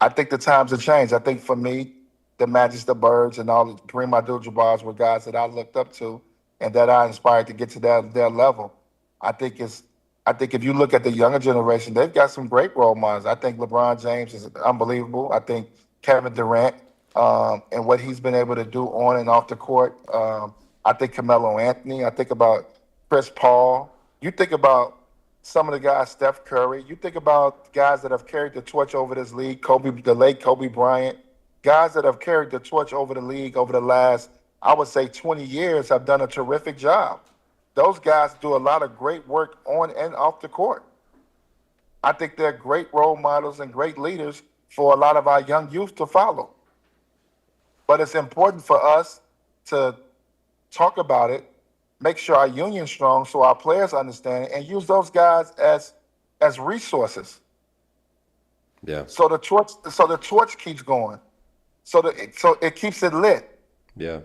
I think the times have changed. I think for me, the Magic, the Birds, and all the Kareem Abdul-Jabbar's were guys that I looked up to and that I inspired to get to their level. I think it's I think if you look at the younger generation, they've got some great role models. I think LeBron James is unbelievable. I think Kevin Durant and what he's been able to do on and off the court. I think Carmelo Anthony. I think about Chris Paul. You think about some of the guys, Steph Curry. You think about guys that have carried the torch over this league, the late Kobe Bryant. Guys that have carried the torch over the league over the last, I would say, 20 years have done a terrific job. Those guys do a lot of great work on and off the court. I think they're great role models and great leaders for a lot of our young youth to follow. But it's important for us to talk about it, make sure our union's strong so our players understand it, and use those guys as resources. Yeah, So the torch keeps going. So it keeps it lit. yeah,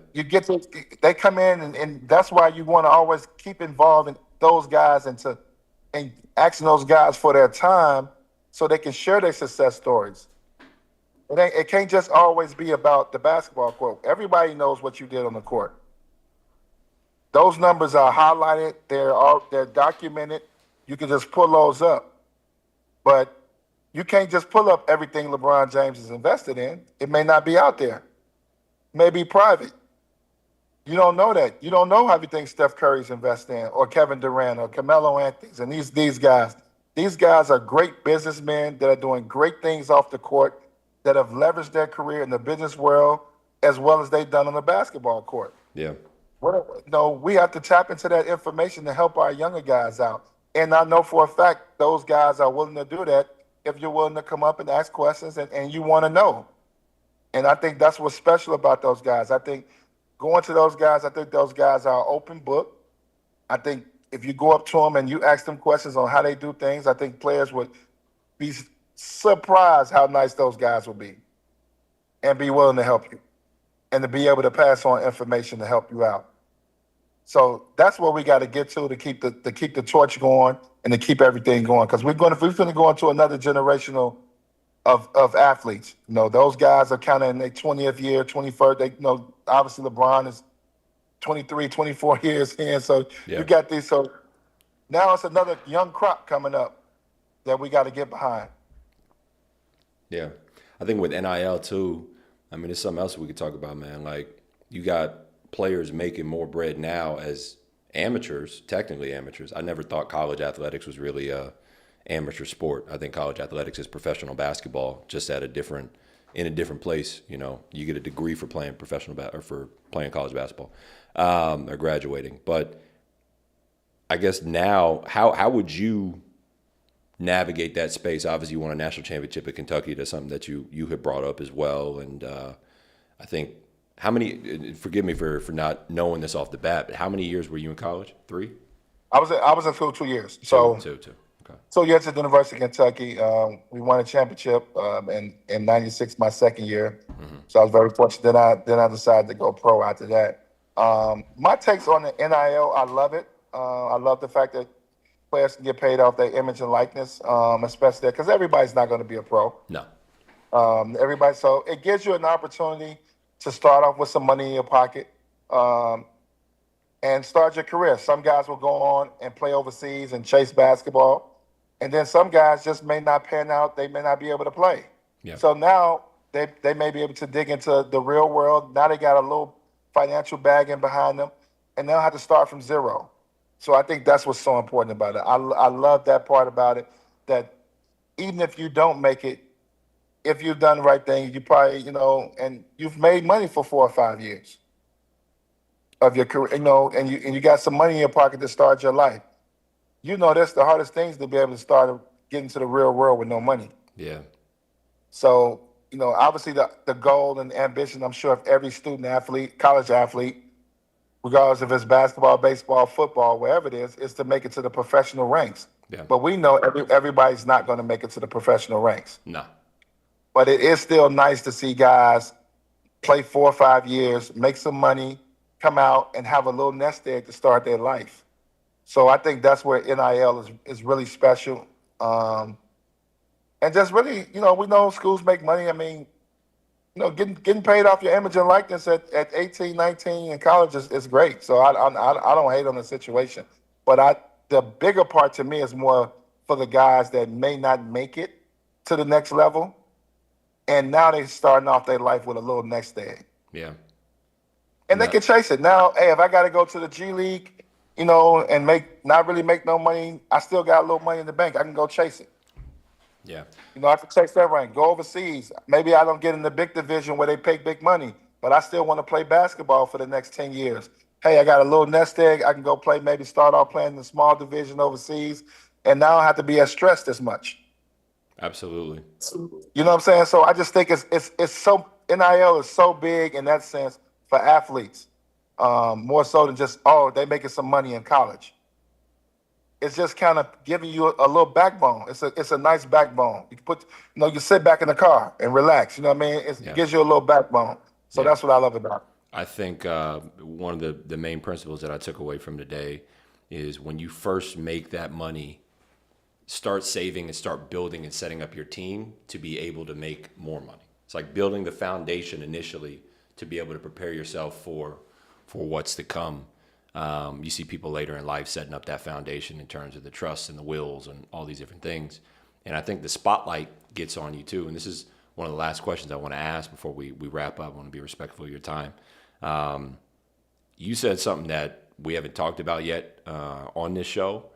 They come in and that's why you want to always keep involved in those guys and asking those guys for their time so they can share their success stories. It can't just always be about the basketball court. Everybody knows what you did on the court. Those numbers are highlighted. They're documented. You can just pull those up, but you can't just pull up everything LeBron James is invested in. It may not be out there. It may be private. You don't know that. You don't know everything Steph Curry's invested in, or Kevin Durant, or Carmelo Anthony's, and these guys. These guys are great businessmen that are doing great things off the court, that have leveraged their career in the business world as well as they've done on the basketball court. yeah, No, we have to tap into that information to help our younger guys out. And I know for a fact those guys are willing to do that if you're willing to come up and ask questions and you want to know. And I think that's what's special about those guys. I think going to those guys, I think those guys are an open book. I think if you go up to them and you ask them questions on how they do things, I think players would be surprised how nice those guys will be and be willing to help you and to be able to pass on information to help you out. So that's what we got to get to keep the torch going and to keep everything going, because we're going to go into another generational of athletes. Those guys are kind of in their 20th year, 21st. Obviously LeBron is 23, 24 years in. So yeah, you got these. So now it's another young crop coming up that we got to get behind. yeah. I think with NIL too, I mean, it's something else we could talk about, man. Like, you got players making more bread now as amateurs, technically amateurs. I never thought college athletics was really a amateur sport. I think college athletics is professional basketball, just in a different place. You get a degree for playing or for playing college basketball, or graduating. But I guess now, how would you navigate that space? Obviously, you won a national championship at Kentucky. That's something that you had brought up as well. And I think, how many? Forgive me for not knowing this off the bat, but how many years were you in college? 3? I was in school 2 years. So Two. Okay. 2 years at the University of Kentucky. We won a championship in '96, my second year. Mm-hmm. So I was very fortunate. Then I decided to go pro after that. My takes on the NIL, I love it. I love the fact that players can get paid off their image and likeness, especially because everybody's not going to be a pro. No. So it gives you an opportunity to start off with some money in your pocket and start your career. Some guys will go on and play overseas and chase basketball, and then some guys just may not pan out. They may not be able to play. Yeah. So now they may be able to dig into the real world. Now they got a little financial bagging behind them, and they'll have to start from zero. So I think that's what's so important about it. I love that part about it, that even if you don't make it, if you've done the right thing, you probably, and you've made money for 4 or 5 years of your career, and you got some money in your pocket to start your life. That's the hardest things, to be able to start getting to the real world with no money. Yeah. So, obviously the goal and ambition, I'm sure, of every student athlete, college athlete, regardless if it's basketball, baseball, football, wherever it is to make it to the professional ranks. Yeah. But we know everybody's not going to make it to the professional ranks. No. But it is still nice to see guys play 4 or 5 years, make some money, come out and have a little nest egg to start their life. So I think that's where NIL is really special. And just really, we know schools make money. I mean, getting paid off your image and likeness at 18, 19 in college is great. So I don't hate on the situation. But the bigger part to me is more for the guys that may not make it to the next level. And now they're starting off their life with a little next egg. Yeah. And they can chase it. Now, hey, if I got to go to the G League, and not really make no money, I still got a little money in the bank. I can go chase it. Yeah. I can chase that rank, go overseas. Maybe I don't get in the big division where they pay big money, but I still want to play basketball for the next 10 years. Hey, I got a little nest egg. I can go play, maybe start off playing in the small division overseas, and now I don't have to be as stressed as much. Absolutely. You know what I'm saying? So I just think it's so NIL is so big in that sense for athletes, more so than just they making some money in college. It's just kind of giving you a little backbone. It's a nice backbone. You put you sit back in the car and relax. You know what I mean? It gives you a little backbone. So that's what I love about it. I think one of the main principles that I took away from today is when you first make that money, start saving and start building and setting up your team to be able to make more money. It's like building the foundation initially to be able to prepare yourself for what's to come. You see people later in life setting up that foundation in terms of the trusts and the wills and all these different things. And I think the spotlight gets on you too. And this is one of the last questions I want to ask before we wrap up. I want to be respectful of your time. You said something that we haven't talked about yet on this show,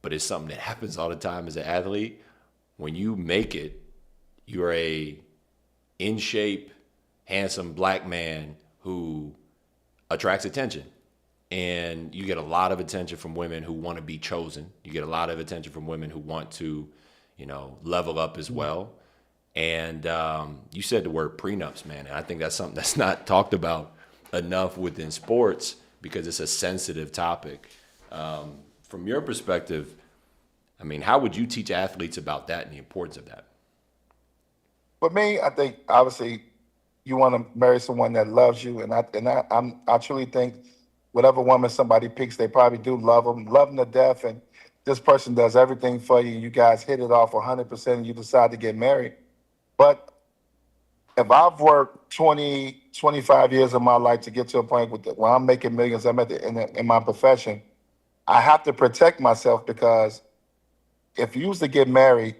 but it's something that happens all the time as an athlete. When you make it, you're a in shape, handsome black man who attracts attention. And you get a lot of attention from women who want to be chosen. You get a lot of attention from women who want to, level up as well. And you said the word prenups, man. And I think that's something that's not talked about enough within sports because it's a sensitive topic. From your perspective, I mean, how would you teach athletes about that and the importance of that? For me, I think obviously you want to marry someone that loves you, and I truly think whatever woman somebody picks, they probably do love them to death, and this person does everything for you. You guys hit it off 100%, and you decide to get married. But if I've worked 20, 25 years of my life to get to a point where I'm making millions, I'm in my profession, I have to protect myself because if you was to get married,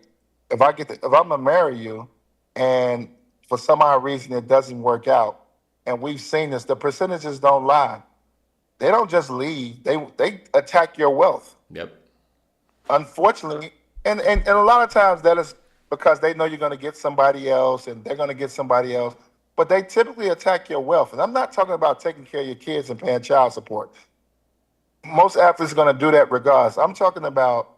if I'm gonna marry you, and for some odd reason it doesn't work out, and we've seen this, the percentages don't lie. They don't just leave; they attack your wealth. Yep. Unfortunately, and a lot of times that is because they know you're going to get somebody else, and they're going to get somebody else. But they typically attack your wealth, and I'm not talking about taking care of your kids and paying child support. Most athletes are going to do that regardless. I'm talking about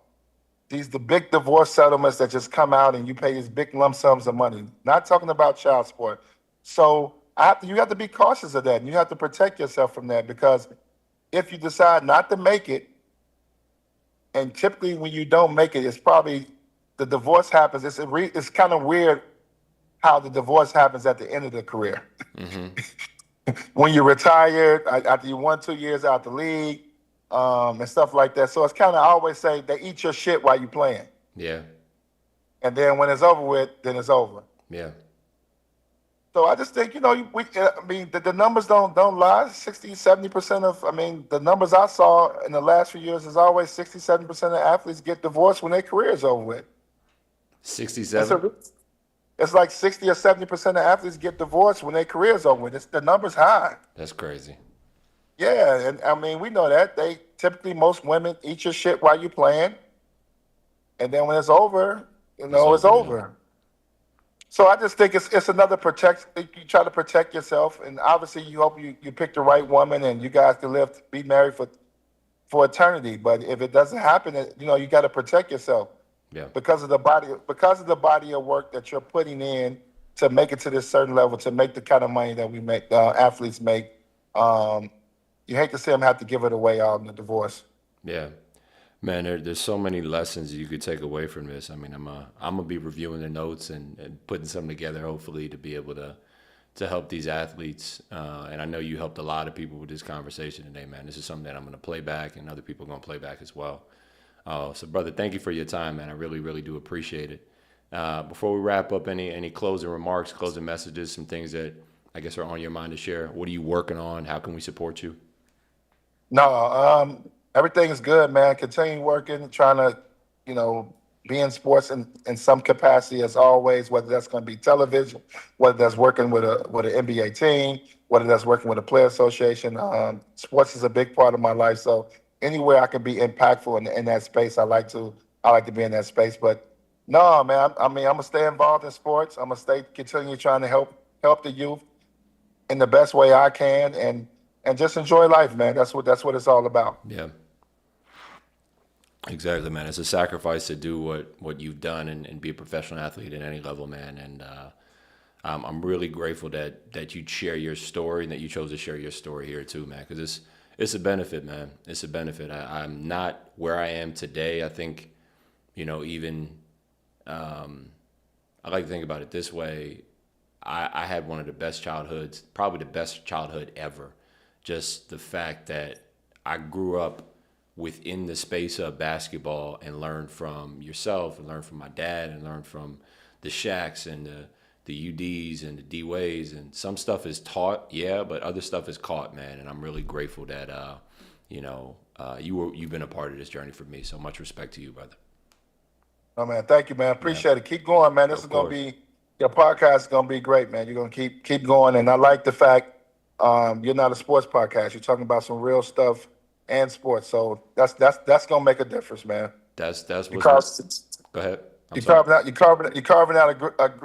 the big divorce settlements that just come out and you pay these big lump sums of money. Not talking about child support. So you have to be cautious of that, and you have to protect yourself from that because if you decide not to make it, and typically when you don't make it, it's probably the divorce happens. It's kind of weird how the divorce happens at the end of the career. Mm-hmm. When you're retired, after you 1-2 years out the league, and stuff like that. So it's kind of, I always say, they eat your shit while you're playing. Yeah. And then when it's over with, then it's over. Yeah. So I just think, the numbers don't lie. 60-70% of, the numbers I saw in the last few years is always 60-70% of athletes get divorced when their career is over with. 67? It's like 60 or 70% of athletes get divorced when their career is over with. The number's high. That's crazy. Yeah, and we know that. Most women eat your shit while you're playing. And then when it's over, it's over. So I just think it's another you try to protect yourself, and obviously you hope you pick the right woman and you guys can be married for eternity. But if it doesn't happen, you got to protect yourself. Yeah. Because of the body of work that you're putting in to make it to this certain level, to make the kind of money that we make, athletes make. you hate to see them have to give it away all in the divorce. Yeah. Man, there's so many lessons you could take away from this. I mean, I'm gonna be reviewing the notes and putting something together, hopefully, to be able to help these athletes. And I know you helped a lot of people with this conversation today, man. This is something that I'm gonna play back, and other people are gonna play back as well. So, brother, thank you for your time, man. I really, really do appreciate it. Before we wrap up, any closing remarks, closing messages, some things that I guess are on your mind to share? What are you working on? How can we support you? No, everything is good, man. Continue working, trying to, you know, be in sports in some capacity as always, whether that's going to be television, whether that's working with an NBA team, whether that's working with a player association. Sports is a big part of my life. So anywhere I can be impactful in that space, I like to be in that space. But no, man, I mean, I'm gonna stay involved in sports. I'm gonna stay continue trying to help the youth in the best way I can and just enjoy life, man. That's what it's all about. Yeah, exactly, man. It's a sacrifice to do what you've done and be a professional athlete at any level, man. And I'm really grateful that you share your story and that you chose to share your story here too, man. Because it's a benefit, man. It's a benefit. I'm not where I am today. I think, even I like to think about it this way. I had one of the best childhoods, probably the best childhood ever. Just the fact that I grew up within the space of basketball and learned from yourself and learned from my dad and learned from the Shaqs and the UDs and the D Ways. And some stuff is taught, yeah, but other stuff is caught, man. And I'm really grateful that, you've been a part of this journey for me. So much respect to you, brother. Oh man, thank you, man. Yeah, Appreciate it. Keep going, man. This is of gonna course. be your podcast is gonna be great, man. You're gonna keep going, and I like the fact you're not a sports podcast. You're talking about some real stuff and sports, so that's gonna make a difference, man. That's You what's, carve, go ahead. I'm you sorry. carving out you carving out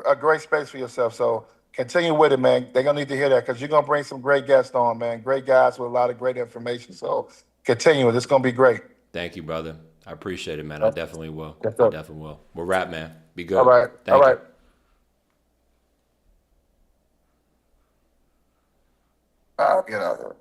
a great space for yourself. So continue with it, man. They're gonna need to hear that because you're gonna bring some great guests on, man. Great guys with a lot of great information. So continue it. It's gonna be great. Thank you, brother. I appreciate it, man. I Uh, definitely will. Yes, I sir. definitely will. We'll wrap, man. Be All good. right. All Thank you. right. I'll get out of here.